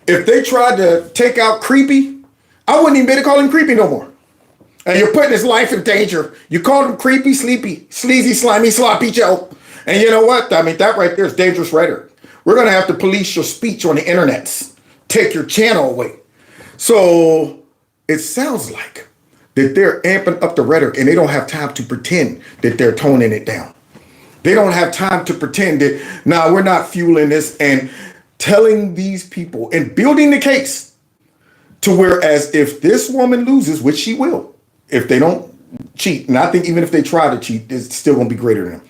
If they tried to take out Creepy, I wouldn't even be able to call him Creepy no more. And you're putting his life in danger. You called him Creepy, Sleepy, Sleazy, Slimy, Sloppy Joe. And you know what? I mean, that right there is dangerous rhetoric. We're going to have to police your speech on the internets, take your channel away. So it sounds like that they're amping up the rhetoric and they don't have time to pretend that they're toning it down. They don't have time to pretend that, nah, we're not fueling this and telling these people and building the case to whereas if this woman loses, which she will, if they don't cheat, and I think even if they try to cheat, it's still going to be greater than them.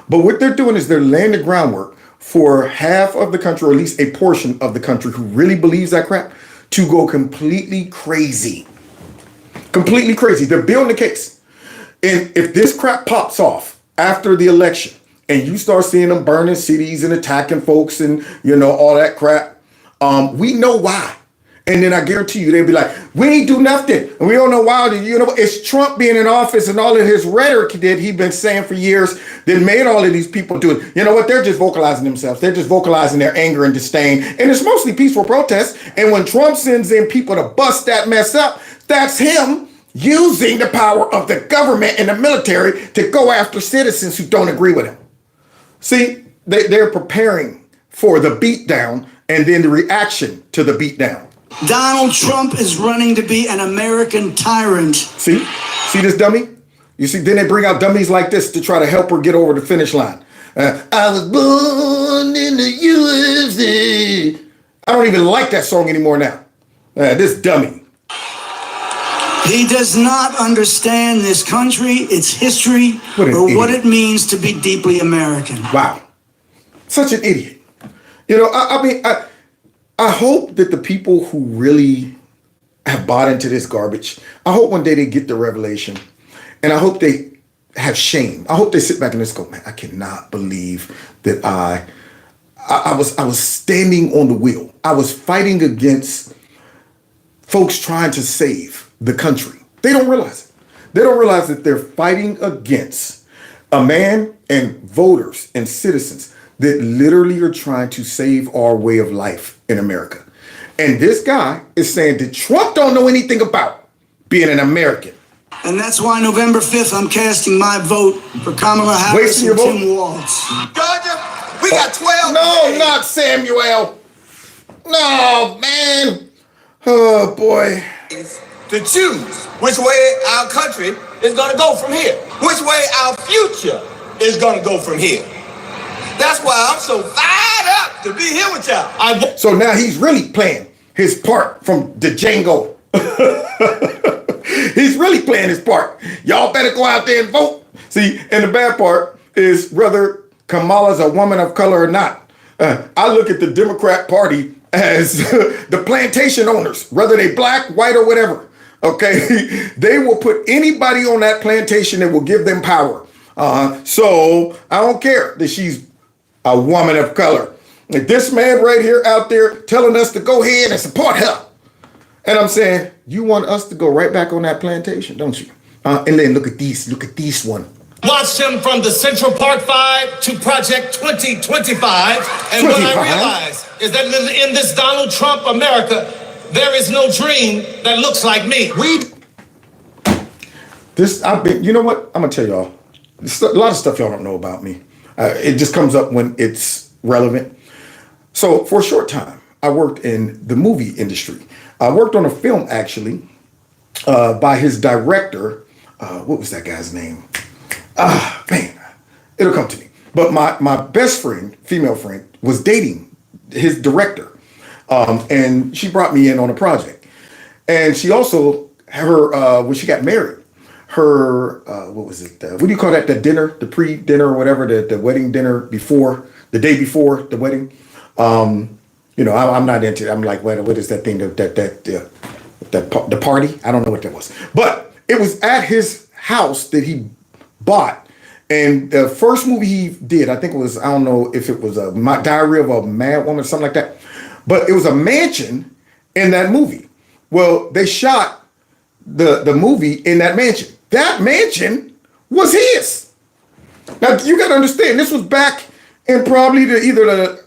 But what they're doing is they're laying the groundwork for half of the country, or at least a portion of the country who really believes that crap, to go completely crazy. Completely crazy. They're building the case. And if this crap pops off after the election, and you start seeing them burning cities and attacking folks and, all that crap, we know why. And then I guarantee you, they'll be like, we ain't do nothing. And we don't know why. It's Trump being in office and all of his rhetoric that he's been saying for years that made all of these people do it. You know what? They're just vocalizing themselves. They're just vocalizing their anger and disdain. And it's mostly peaceful protests. And when Trump sends in people to bust that mess up, that's him using the power of the government and the military to go after citizens who don't agree with him. See, they're preparing for the beatdown and then the reaction to the beatdown. Donald Trump is running to be an American tyrant. See this dummy? You see, then they bring out dummies like this to try to help her get over the finish line. I was born in the USA. I don't even like that song anymore now. This dummy. He does not understand this country, its history, or what it means to be deeply American. Wow. Such an idiot. I hope that the people who really have bought into this garbage, I hope one day they get the revelation. And I hope they have shame. I hope they sit back and just go, man, I cannot believe that I was standing on the wheel. I was fighting against folks trying to save the country. They don't realize it. They don't realize that they're fighting against a man and voters and citizens that literally are trying to save our way of life in America. And this guy is saying that Trump don't know anything about being an American. And that's why November 5th, I'm casting my vote for Kamala Harris and Tim Walz. Georgia, we got 12 No, days. not Samuel. No, man. Oh, boy. To choose which way our country is going to go from here. Which way our future is going to go from here. That's why I'm so fired up to be here with y'all. So now he's really playing his part from the Django. He's really playing his part. Y'all better go out there and vote. See, and the bad part is whether Kamala's a woman of color or not. I look at the Democrat Party as the plantation owners, whether they black, white, or whatever. Okay, they will put anybody on that plantation that will give them power. So I don't care that she's a woman of color. Like this man right here out there telling us to go ahead and support her. And I'm saying, you want us to go right back on that plantation, don't you? And then look at these one. Watched him from the Central Park 5 to Project 2025. And what I realized is that in this Donald Trump America, there is no dream that looks like me. You know what? I'm gonna tell y'all. A lot of stuff y'all don't know about me. It just comes up when it's relevant. So for a short time, I worked in the movie industry. I worked on a film actually by his director. What was that guy's name? Man, it'll come to me. But my best friend, female friend, was dating his director. And she brought me in on a project. And she also, when she got married, what was it? What do you call that? The dinner, the pre-dinner or whatever, the wedding dinner before, the day before the wedding. I'm not into it. I'm like, what is that thing? The party? I don't know what that was. But it was at his house that he bought. And the first movie he did, I think it was, I don't know if it was My Diary of a Mad Woman, something like that. But it was a mansion in that movie. Well, they shot the movie in that mansion. That mansion was his. Now, you got to understand, this was back in probably either the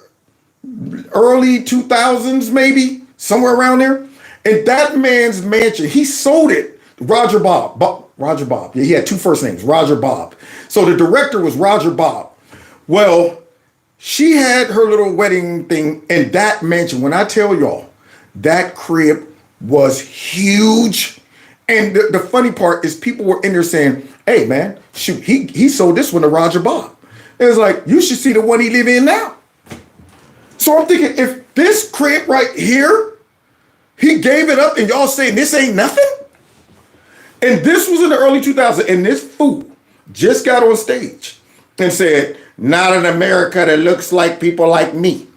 early 2000s, maybe, somewhere around there. And that man's mansion, he sold it. Roger Bob. Yeah, he had two first names, Roger Bob. So the director was Roger Bob. Well, she had her little wedding thing in that mansion. When I tell y'all, that crib was huge. And the funny part is people were in there saying, hey, man, shoot, he sold this one to Roger Bob. It was like, you should see the one he live in now. So I'm thinking, if this crib right here, he gave it up and y'all saying this ain't nothing? And this was in the early 2000s. And this fool just got on stage and said, not an America that looks like people like me.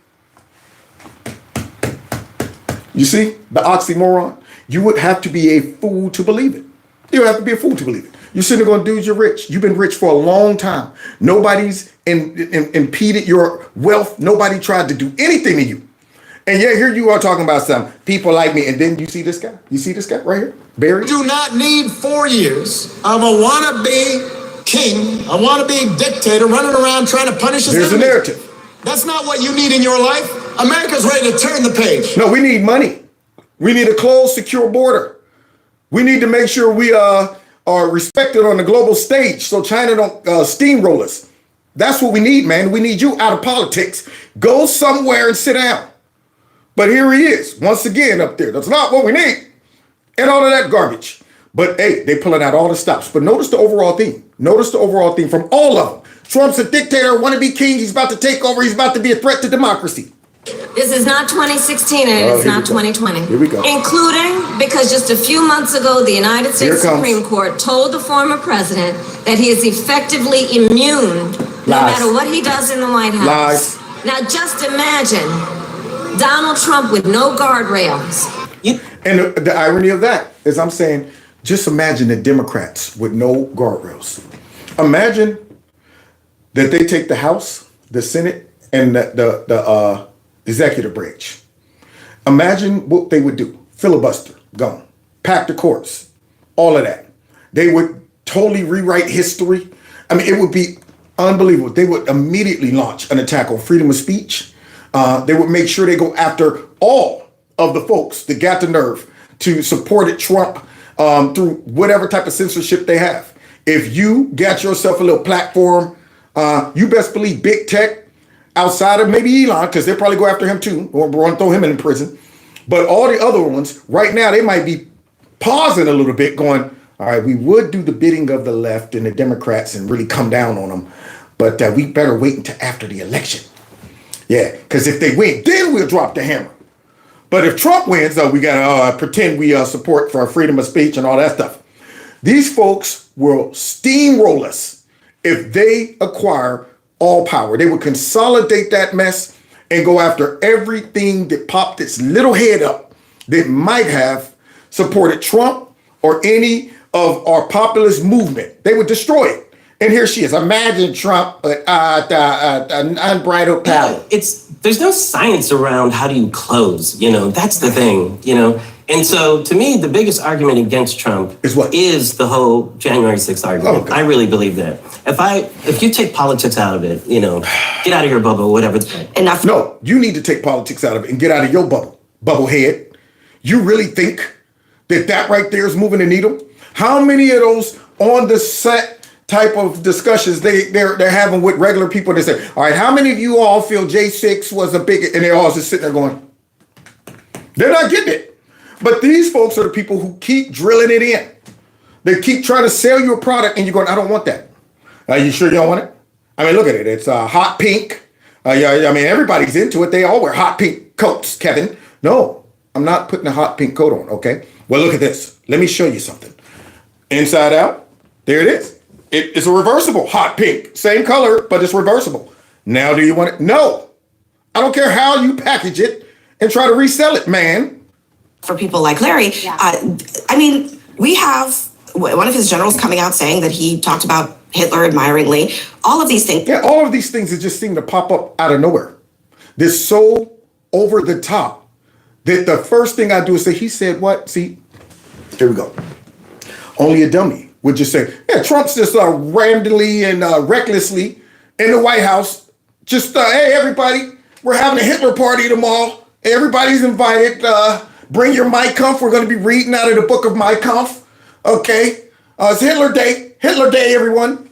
You see the oxymoron? You would have to be a fool to believe it. You would have to be a fool to believe it. You're sitting there going, dude, you're rich. You've been rich for a long time. Nobody's impeded your wealth. Nobody tried to do anything to you. And yet here you are talking about some people like me. And then you see this guy? You see this guy right here? Barry? You do not need 4 years of a wannabe king, a wannabe dictator running around trying to punish his There's enemies. a narrative. That's not what you need in your life. America's ready to turn the page. No, we need money. We need a closed, secure border. We need to make sure we are respected on the global stage so China don't steamroll us. That's what we need, man. We need you out of politics. Go somewhere and sit down. But here he is, once again up there. That's not what we need. And all of that garbage. But hey, they pulling out all the stops. But notice the overall theme. Notice the overall theme from all of them. Trump's a dictator, wannabe king. He's about to take over. He's about to be a threat to democracy. This is not 2016 and it's not 2020. Here we go. Including because just a few months ago, the United States Supreme Court told the former president that he is effectively immune no matter what he does in the White House. Lies. Now just imagine Donald Trump with no guardrails. And the irony of that is I'm saying, just imagine the Democrats with no guardrails. Imagine that they take the House, the Senate, and the executive branch. Imagine what they would do. Filibuster, gone. Pack the courts, all of that. They would totally rewrite history. I mean, it would be unbelievable. They would immediately launch an attack on freedom of speech. They would make sure they go after all of the folks that got the nerve to support Trump through whatever type of censorship they have. If you got yourself a little platform, you best believe big tech, outside of maybe Elon, because they'll probably go after him too, or want to throw him in prison. But all the other ones, right now, they might be pausing a little bit, going, all right, we would do the bidding of the left and the Democrats and really come down on them, but we better wait until after the election. Yeah, because if they win, then we'll drop the hammer. But if Trump wins, we got to pretend we support for freedom of speech and all that stuff. These folks will steamroll us if they acquire all power. They would consolidate that mess and go after everything that popped its little head up that might have supported Trump or any of our populist movement. They would destroy it. And here she is. Imagine Trump, an unbridled power. There's no science around how do you close, that's the thing, And so to me, the biggest argument against Trump is what? Is the whole January 6th argument. I really believe that. If you take politics out of it, get out of your bubble, whatever. Enough. No, you need to take politics out of it and get out of your bubble head. You really think that right there is moving the needle? How many of those on the set type of discussions they're having with regular people? They say, all right, how many of you all feel J6 was a bigot? And they're all just sitting there going, they're not getting it. But these folks are the people who keep drilling it in. They keep trying to sell you a product and you're going, I don't want that. Are you sure you don't want it? I mean, look at it. It's hot pink. I mean, everybody's into it. They all wear hot pink coats, Kevin. No, I'm not putting a hot pink coat on, okay? Well, look at this. Let me show you something. Inside out, there it is. It's a reversible hot pink. Same color, but it's reversible. Now, do you want it? No. I don't care how you package it and try to resell it, man. For people like Larry, I mean, we have one of his generals coming out saying that he talked about Hitler admiringly. All of these things. Yeah, all of these things that just seem to pop up out of nowhere. They're so over the top that the first thing I do is say, he said what? See, here we go. Only a dummy would just say, yeah, Trump's just randomly and recklessly in the White House. Just, hey, everybody, we're having a Hitler party tomorrow. Everybody's invited. Bring your Mein Kampf. We're going to be reading out of the book of Mein Kampf. Okay. It's Hitler Day. Hitler Day, everyone.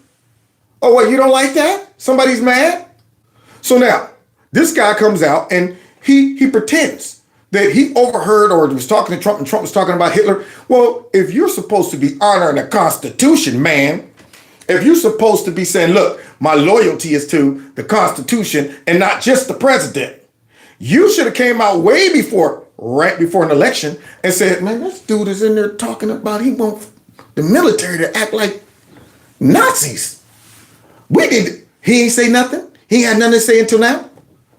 Oh, what, you don't like that? Somebody's mad? So now, this guy comes out and he pretends that he overheard or was talking to Trump and Trump was talking about Hitler. Well, if you're supposed to be honoring the Constitution, man, if you're supposed to be saying, look, my loyalty is to the Constitution and not just the president, you should have came out way before, right before an election and said, man, this dude is in there talking about he wants the military to act like Nazis. He ain't say nothing. He ain't had nothing to say until now.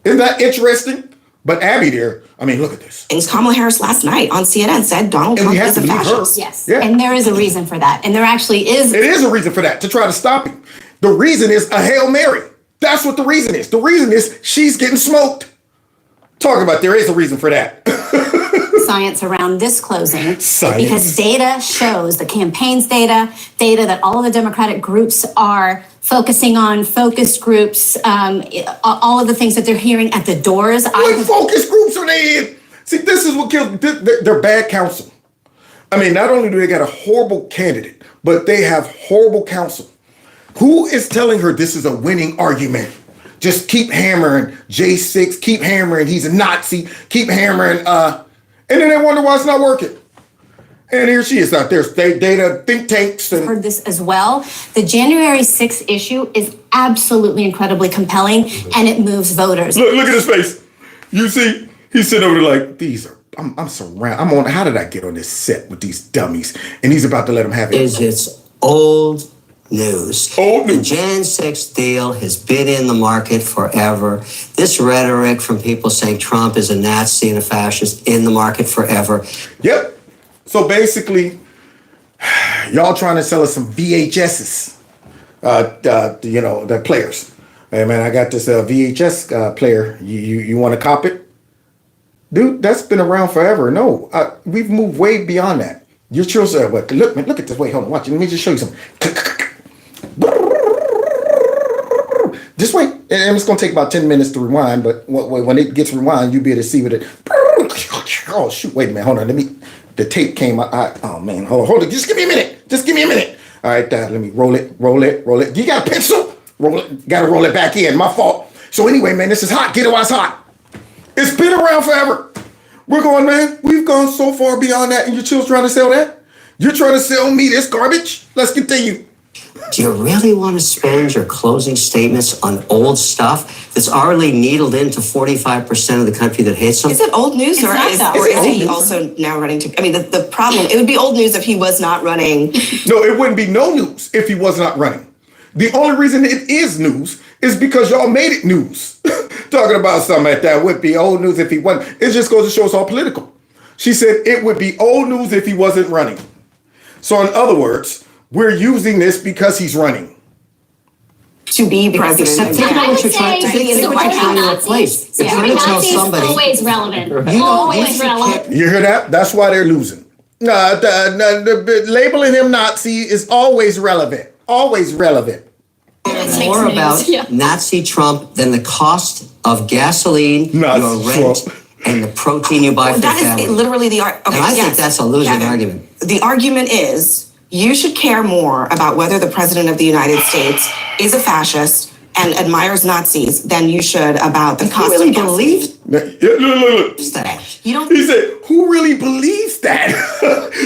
Isn't that interesting? But Abby there, I mean, look at this. Kamala Harris last night on CNN said Donald Trump is a fascist. Yes, and there is a reason for that. And there actually is. It is a reason for that, to try to stop him. The reason is a Hail Mary. That's what the reason is. The reason is she's getting smoked. Talking about there is a reason for that. Science around this closing. Science. Because data shows, the campaign's data that all of the Democratic groups are focusing on, focus groups, all of the things that they're hearing at the doors. What focus groups are they in? See, this is what kills, they're bad counsel. I mean, not only do they got a horrible candidate, but they have horrible counsel. Who is telling her this is a winning argument? Just keep hammering J6, keep hammering he's a Nazi, keep hammering, and then they wonder why it's not working. And here she is out there, data, think tanks. And heard this as well. The January 6th issue is absolutely incredibly compelling, and it moves voters. Look at his face. You see, he's sitting over there like, these are, I'm surrounded. How did I get on this set with these dummies? And he's about to let them have it. It's old news. Old news. The Jan 6 deal has been in the market forever. This rhetoric from people saying Trump is a Nazi and a fascist in the market forever. Yep. So basically, y'all trying to sell us some VHSs, the players. Hey man, I got this VHS player. You want to cop it? Dude, that's been around forever. No, we've moved way beyond that. Your children, what? Look at this. Wait, hold on, watch it. Let me just show you something. Just wait. And it's going to take about 10 minutes to rewind, but when it gets rewind, you'll be able to see what it... Oh, shoot. Wait a minute. Hold on. The tape came out. Oh, man. Hold it. Just give me a minute. All right, let me roll it. You got a pencil? Roll it. Got to roll it back in. My fault. So anyway, man, this is hot. Get it while it's hot. It's been around forever. We're going, man. We've gone so far beyond that, and you're still trying to sell that? You're trying to sell me this garbage? Let's continue. Do you really want to spend your closing statements on old stuff that's already needled into 45% of the country that hates them? Is it old news or is he also now running to... I mean, the problem, it would be old news if he was not running. No, it wouldn't be no news if he was not running. The only reason it is news is because y'all made it news. talking about something like that would be old news if he wasn't. It just goes to show it's all political. She said it would be old news if he wasn't running. So in other words, we're using this because he's running. To be president. I would say supporting Nazis. Supporting Nazis always relevant. Always relevant. You hear that? That's why they're losing. Labeling him Nazi is always relevant. Always relevant. More about Nazi Trump than the cost of gasoline, your rent, and the protein you buy for your family. That is literally the argument. Okay, and I think that's a losing argument. The argument is you should care more about whether the president of the United States is a fascist and admires Nazis than you should about the cost of gasoline. Look. You don't. He said, "Who really believes that?"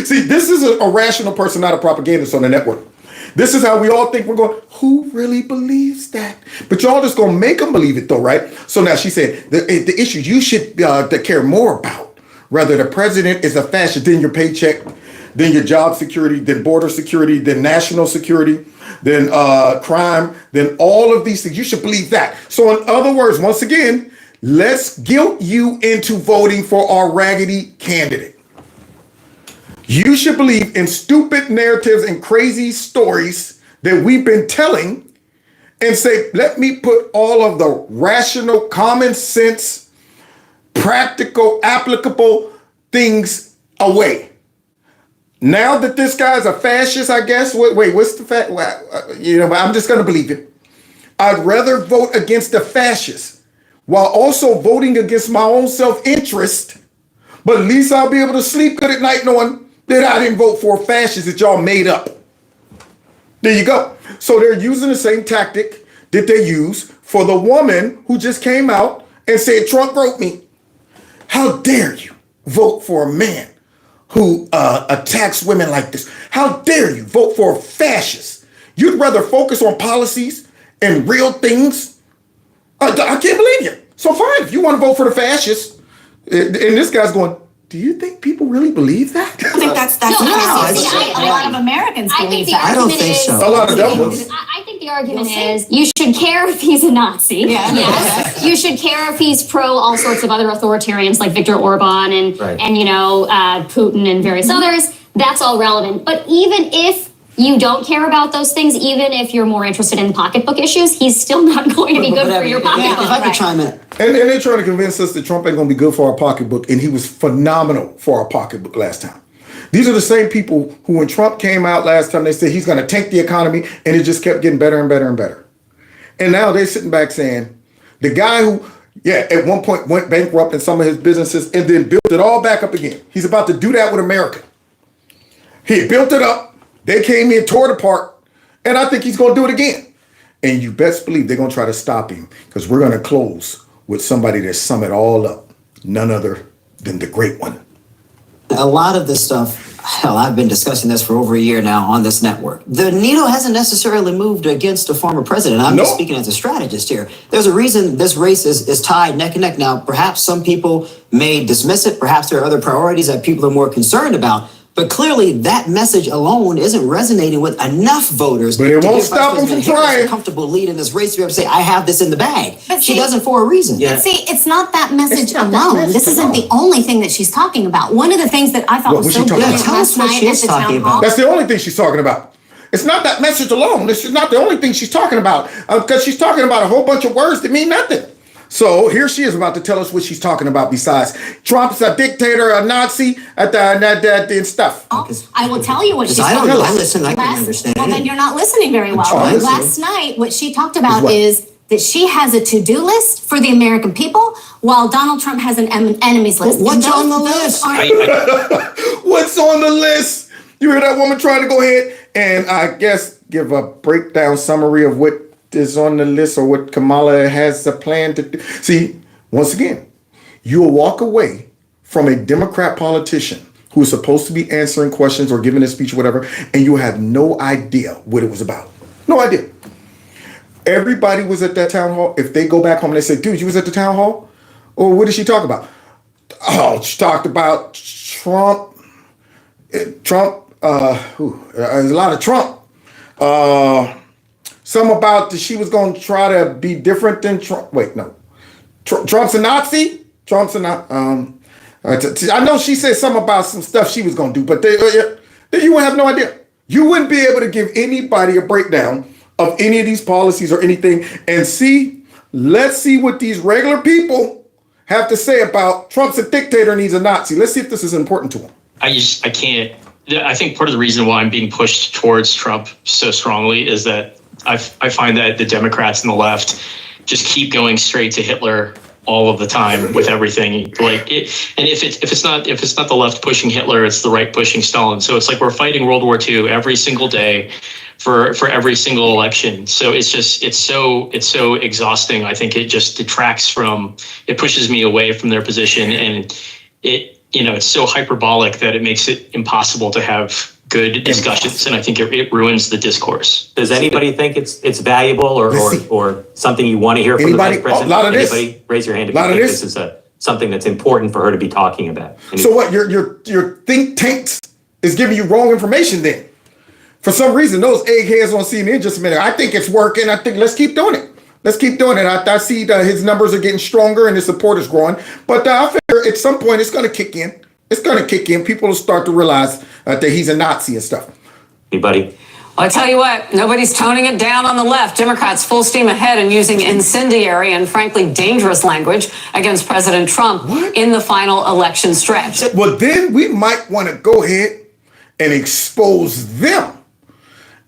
See, this is a rational person, not a propagandist on the network. This is how we all think we're going. Who really believes that? But y'all just gonna make them believe it, though, right? So now she said the issue you should care more about, whether the president is a fascist, than your paycheck, than your job security, than border security, than national security, than crime, than all of these things. You should believe that. So in other words, once again, let's guilt you into voting for our raggedy candidate. You should believe in stupid narratives and crazy stories that we've been telling and say, let me put all of the rational, common sense, practical, applicable things away. Now that this guy's a fascist, I guess, wait, what's the fact? I'm just going to believe it. I'd rather vote against the fascist while also voting against my own self-interest, but at least I'll be able to sleep good at night knowing that I didn't vote for a fascist that y'all made up. There you go. So they're using the same tactic that they use for the woman who just came out and said, Trump wrote me. How dare you vote for a man who attacks women like this? How dare you vote for a fascist? You'd rather focus on policies and real things? I can't believe you. So fine, if you want to vote for the fascist, and this guy's going, do you think people really believe that? I think that's a lot of Americans believe that. I don't think so. A lot of devils. I think the argument is you should care if he's a Nazi. Yes. You should care if he's pro all sorts of other authoritarians like Viktor Orban and Putin and various others. That's all relevant. But even if you don't care about those things, even if you're more interested in pocketbook issues, he's still not going to be good for your pocketbook. If I could chime in. And they're trying to convince us that Trump ain't going to be good for our pocketbook, and he was phenomenal for our pocketbook last time. These are the same people who, when Trump came out last time, they said he's going to tank the economy, and it just kept getting better and better and better. And now they're sitting back saying, the guy who, at one point went bankrupt in some of his businesses and then built it all back up again. He's about to do that with America. He built it up. They came in, tore it apart, and I think he's going to do it again. And you best believe they're going to try to stop him, because we're going to close with somebody that sum it all up, none other than the great one. A lot of this stuff, hell, I've been discussing this for over a year now on this network. The needle hasn't necessarily moved against a former president. I'm just speaking as a strategist here. There's a reason this race is tied neck and neck. Now, perhaps some people may dismiss it. Perhaps there are other priorities that people are more concerned about. But clearly, that message alone isn't resonating with enough voters. But it won't stop them from trying. A comfortable lead in this race to be able to say, I have this in the bag. But she doesn't for a reason. But see, it's not that message alone. This isn't the only thing that she's talking about. One of the things that I thought was so brilliant last night at the town hall. That's the only thing she's talking about. It's not that message alone. This is not the only thing she's talking about, because she's talking about a whole bunch of words that mean nothing. So here she is about to tell us what she's talking about besides Trump's a dictator, a Nazi, and stuff. I will tell you what she's talking about. I listen, I can understand. Well, then you're not listening very well. Last night, what she talked about is that she has a to-do list for the American people, while Donald Trump has an enemies list. What's on the list? What's on the list? You hear that woman trying to go ahead and I guess give a breakdown summary of what is on the list or what Kamala has a plan to do. See, once again, you'll walk away from a Democrat politician who is supposed to be answering questions or giving a speech or whatever, and you have no idea what it was about. No idea. Everybody was at that town hall. If they go back home and they say, dude, you was at the town hall? Or what did she talk about? Oh, she talked about Trump. There's a lot of Trump. Some about that she was going to try to be different than Trump. Wait, no. Trump's a Nazi. Trump's a Nazi. I know she said something about some stuff she was going to do, but you would have no idea. You wouldn't be able to give anybody a breakdown of any of these policies or anything and see. Let's see what these regular people have to say about Trump's a dictator and he's a Nazi. Let's see if this is important to him. I can't. I think part of the reason why I'm being pushed towards Trump so strongly is that I find that the Democrats and the left just keep going straight to Hitler all of the time with everything. Like it, and if it's not the left pushing Hitler, it's the right pushing Stalin. So it's like we're fighting World War II every single day for every single election. So it's so exhausting. I think it just detracts from, it pushes me away from their position, and it's so hyperbolic that it makes it impossible to have good discussions, and I think it ruins the discourse. Does anybody think it's valuable or something you want to hear from the vice president? A lot of this. Anybody raise your hand if you think this is something that's important for her to be talking about. So what? Your think tanks is giving you wrong information then. For some reason, those eggheads on CNN just a minute. I think it's working. I think let's keep doing it. Let's keep doing it. I see his numbers are getting stronger and his support is growing. But I figure at some point it's going to kick in. It's going to kick in. People will start to realize that he's a Nazi and stuff. Anybody? Well, I tell you what, nobody's toning it down on the left. Democrats full steam ahead and using incendiary and frankly dangerous language against President Trump in the final election stretch. Well, then we might want to go ahead and expose them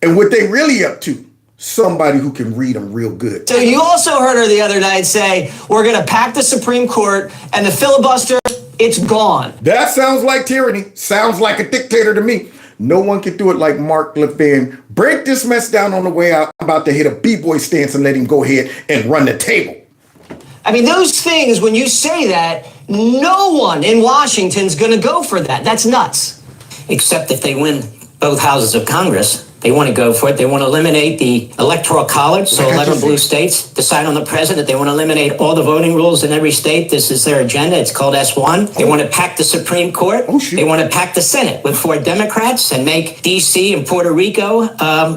and what they really up to. Somebody who can read them real good. So you also heard her the other night say, we're going to pack the Supreme Court and the filibuster, it's gone. That sounds like tyranny. Sounds like a dictator to me. No one can do it like Mark Levin. Break this mess down on the way out. I'm about to hit a b-boy stance and let him go ahead and run the table. I mean, those things, when you say that, no one in Washington's going to go for that. That's nuts. Except if they win both houses of Congress. They want to go for it. They want to eliminate the Electoral College, so 11 blue states decide on the president. They want to eliminate all the voting rules in every state. This is their agenda. It's called S1. They want to pack the Supreme Court. They want to pack the Senate with 4 Democrats and make D.C. and Puerto Rico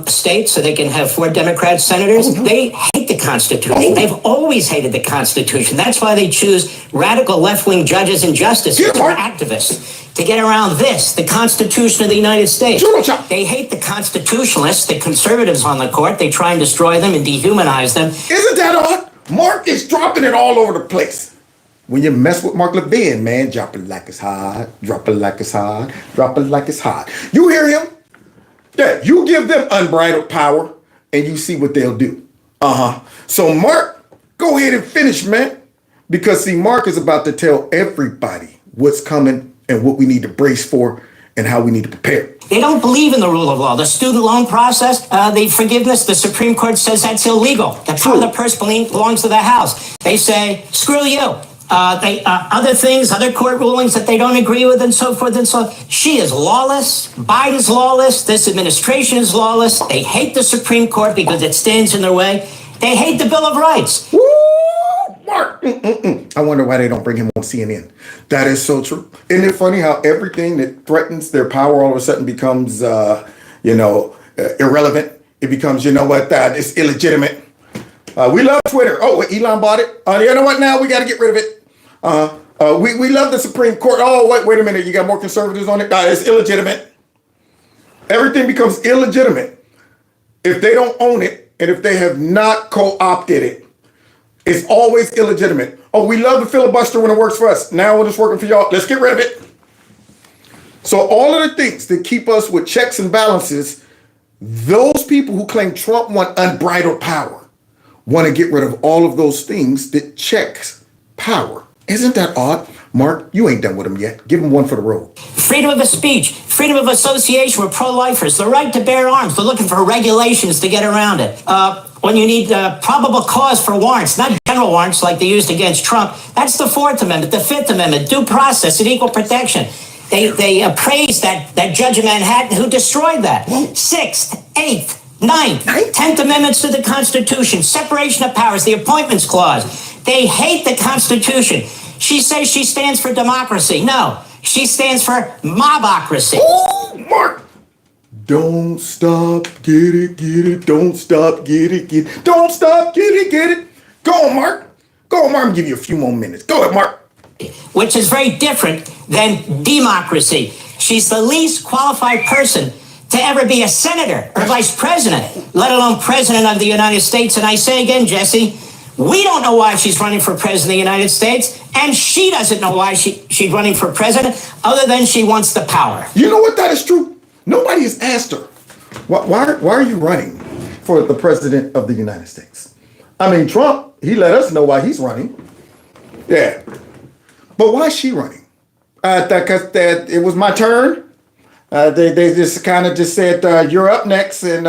states so they can have 4 Democrat senators. They hate the Constitution. They've always hated the Constitution. That's why they choose radical left-wing judges and justices who are activists. To get around this, the Constitution of the United States. They hate the constitutionalists, the conservatives on the court. They try and destroy them and dehumanize them. Isn't that odd? Mark is dropping it all over the place. When you mess with Mark Levin, man, drop it like it's hot, drop it like it's hot, drop it like it's hot. You hear him? Yeah, you give them unbridled power and you see what they'll do. So Mark, go ahead and finish, man. Because see, Mark is about to tell everybody what's coming and what we need to brace for and how we need to prepare. They don't believe in the rule of law. The student loan process, the forgiveness, the Supreme Court says that's illegal. That part of the purse belongs to the House. They say, screw you. Other things, other court rulings that they don't agree with and so forth and so on. She is lawless. Biden's lawless. This administration is lawless. They hate the Supreme Court because it stands in their way. They hate the Bill of Rights. Woo! Mark. I wonder why they don't bring him on CNN. That is so true. Isn't it funny how everything that threatens their power all of a sudden becomes, irrelevant? It becomes, it's illegitimate. We love Twitter. Oh, Elon bought it. You know what? Now we got to get rid of it. We love the Supreme Court. Oh, wait a minute. You got more conservatives on it? It's illegitimate. Everything becomes illegitimate if they don't own it and if they have not co-opted it. It's always illegitimate. Oh, we love the filibuster when it works for us. Now when it's working for y'all, let's get rid of it. So all of the things that keep us with checks and balances, those people who claim Trump want unbridled power want to get rid of all of those things that checks power. Isn't that odd? Mark, you ain't done with them yet. Give them one for the road. Freedom of speech, freedom of association with pro-lifers, the right to bear arms. They're looking for regulations to get around it. When you need probable cause for warrants, not general warrants like they used against Trump. That's the 4th Amendment, the 5th Amendment, due process and equal protection. They praised that judge in Manhattan who destroyed that. 6th, 8th, 9th, 10th Amendments to the Constitution, separation of powers, the Appointments Clause. They hate the Constitution. She says she stands for democracy. No, she stands for mobocracy. Oh, Mark! Don't stop, get it. Don't stop, get it. Don't stop, get it. Go on, Mark. Go ahead, Mark. I'm give you a few more minutes. Go ahead, Mark. Which is very different than democracy. She's the least qualified person to ever be a senator or vice president, let alone president of the United States. And I say again, Jesse, we don't know why she's running for president of the United States, and she doesn't know why she's running for president, other than she wants the power. You know what? That is true. Nobody has asked her, why are you running for the president of the United States? I mean, Trump, he let us know why he's running. Yeah. But why is she running? Because it was my turn. They just kind of just said, you're up next, and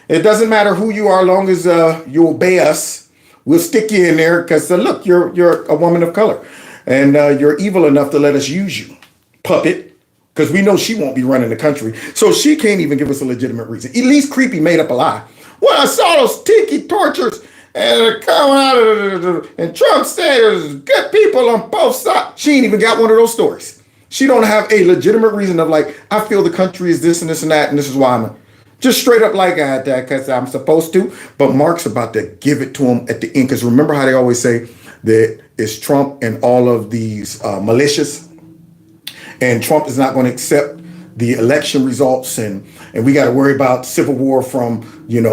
it doesn't matter who you are, as long as you obey us. We'll stick you in there because, look, you're a woman of color, and you're evil enough to let us use you, puppet, because we know she won't be running the country. So she can't even give us a legitimate reason. At least Creepy made up a lie. Well, I saw those tiki tortures and coming out of and Trump said there's good people on both sides. She ain't even got one of those stories. She don't have a legitimate reason of like, I feel the country is this and this and that, and this is why I'm just straight up like that because I'm supposed to. But Mark's about to give it to him at the end. Because remember how they always say that it's Trump and all of these militias, and Trump is not going to accept the election results, and we got to worry about civil war from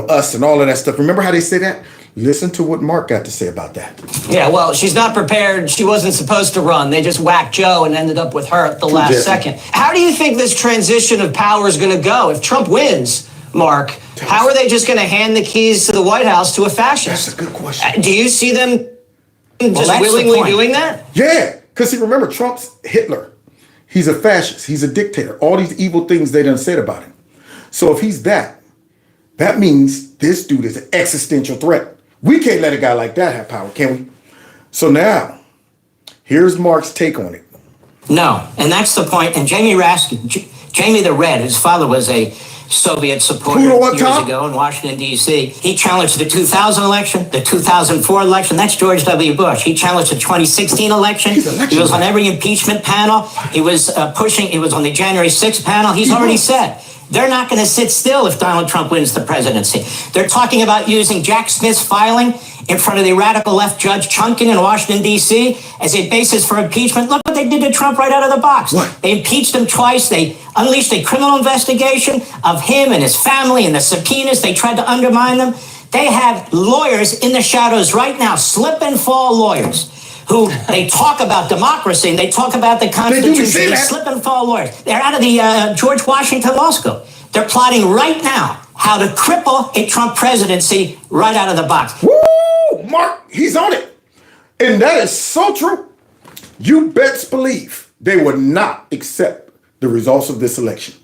us and all of that stuff. Remember how they say that? Listen to what Mark got to say about that. Yeah, well, she's not prepared. She wasn't supposed to run. They just whacked Joe and ended up with her at the last second. How do you think this transition of power is going to go? If Trump wins, Mark, how are they just going to hand the keys to the White House to a fascist? That's a good question. Do you see them just willingly doing that? Yeah, because see, remember, Trump's Hitler. He's a fascist. He's a dictator. All these evil things they done said about him. So if he's that means this dude is an existential threat. We can't let a guy like that have power, can we? So now, here's Mark's take on it. No, and that's the point. And Jamie Raskin, Jamie the Red, his father was a Soviet supporter years ago in Washington, D.C. He challenged the 2000 election, the 2004 election. That's George W. Bush. He challenged the 2016 election. He was on every impeachment panel. He was he was on the January 6th panel. He's already said they're not going to sit still if Donald Trump wins the presidency. They're talking about using Jack Smith's filing in front of the radical left Judge Chunkin in Washington, D.C. as a basis for impeachment. Look what they did to Trump right out of the box. They impeached him twice. They unleashed a criminal investigation of him and his family and the subpoenas. They tried to undermine them. They have lawyers in the shadows right now, slip and fall lawyers, who they talk about democracy and they talk about the Constitution. They slip and fall lawyers. They're out of the George Washington Law School. They're plotting right now how to cripple a Trump presidency right out of the box. Woo! Mark, he's on it. And that is so true. You best believe they would not accept the results of this election.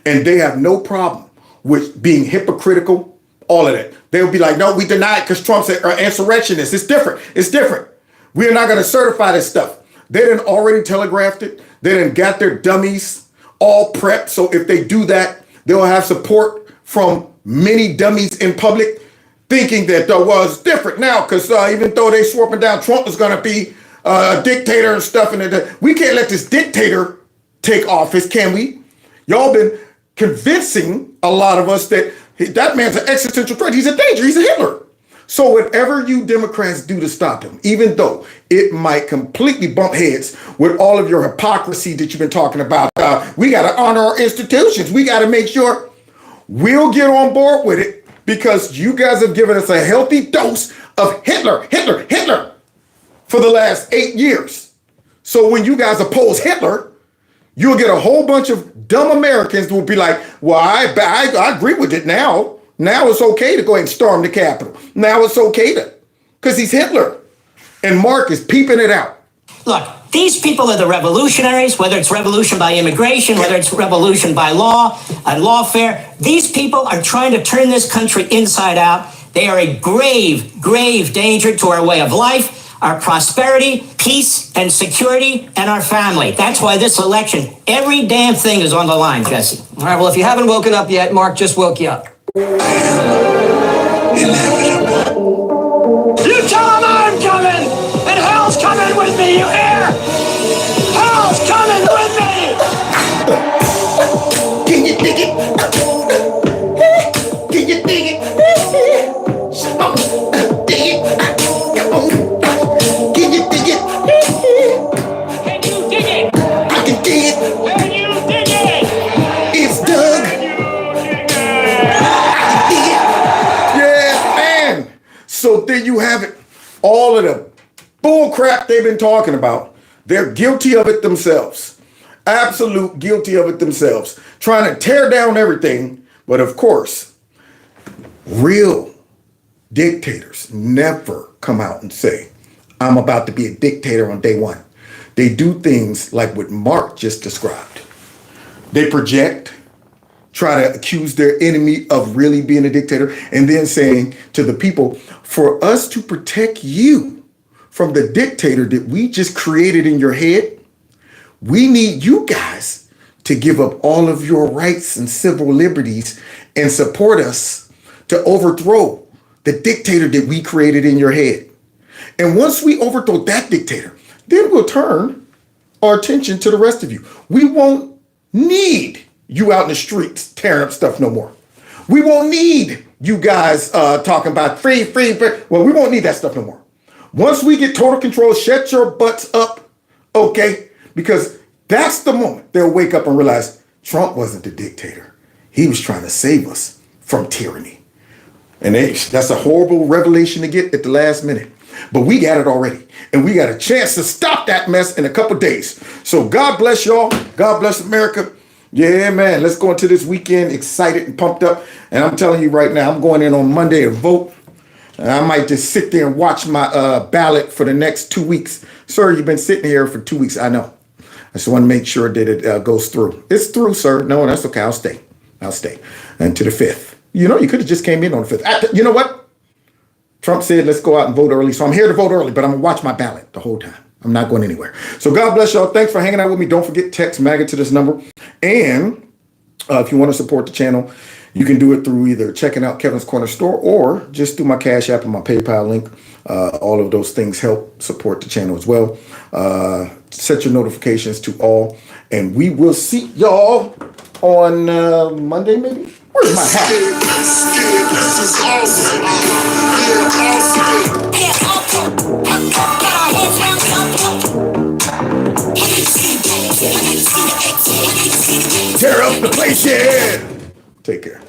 And they have no problem with being hypocritical, all of that. They would be like, no, we deny it because Trump's an insurrectionist. It's different. It's different. We're not going to certify this stuff. They done already telegraphed it. They done got their dummies all prepped. So if they do that, they'll have support from many dummies in public thinking that it's different now because even though they swapping down Trump is going to be a dictator and stuff, and we can't let this dictator take office, can we? Y'all been convincing a lot of us that that man's an existential threat. He's a danger. He's a Hitler. So whatever you Democrats do to stop him, even though it might completely bump heads with all of your hypocrisy that you've been talking about, we got to honor our institutions. We got to make sure we'll get on board with it because you guys have given us a healthy dose of Hitler for the last 8 years. So when you guys oppose Hitler, you'll get a whole bunch of dumb Americans who will be like, well, I agree with it now. Now it's okay to go ahead and storm the Capitol. Now it's okay to, because he's Hitler. And Mark is peeping it out. Look, these people are the revolutionaries, whether it's revolution by immigration, whether it's revolution by law and lawfare. These people are trying to turn this country inside out. They are a grave, grave danger to our way of life, our prosperity, peace, and security, and our family. That's why this election, every damn thing is on the line, Jesse. All right, well, if you haven't woken up yet, Mark just woke you up. You tell him I'm coming, and hell's coming with me, you hear? Hell's coming with me! Can you dig it? Can you dig it? Dig it. there you have it. All of the bull crap they've been talking about, they're guilty of it themselves. Absolute guilty of it themselves. Trying to tear down everything. But of course, real dictators never come out and say, I'm about to be a dictator on day one. They do things like what Mark just described. They project, try to accuse their enemy of really being a dictator, and then saying to the people, for us to protect you from the dictator that we just created in your head, we need you guys to give up all of your rights and civil liberties and support us to overthrow the dictator that we created in your head. And once we overthrow that dictator, then we'll turn our attention to the rest of you. We won't need you out in the streets tearing up stuff no more. We won't need you guys talking about free. Well, we won't need that stuff no more. Once we get total control, shut your butts up, okay? Because that's the moment they'll wake up and realize Trump wasn't the dictator. He was trying to save us from tyranny. And that's a horrible revelation to get at the last minute. But we got it already. And we got a chance to stop that mess in a couple days. So God bless y'all. God bless America. Yeah, man. Let's go into this weekend excited and pumped up. And I'm telling you right now, I'm going in on Monday to vote. And I might just sit there and watch my ballot for the next 2 weeks. Sir, you've been sitting here for 2 weeks. I know. I just want to make sure that it goes through. It's through, sir. No, that's okay. I'll stay. And to the 5th. You know, you could have just came in on the 5th. You know what? Trump said, let's go out and vote early. So I'm here to vote early, but I'm going to watch my ballot the whole time. I'm not going anywhere. So God bless y'all. Thanks for hanging out with me. Don't forget, text MAGA to this number. And if you want to support the channel, you can do it through either checking out Kevin's Corner Store or just through my Cash App and my PayPal link. All of those things help support the channel as well. Set your notifications to all. And we will see y'all on Monday, maybe? Where's my hat? Tear up the place, yeah! Take care.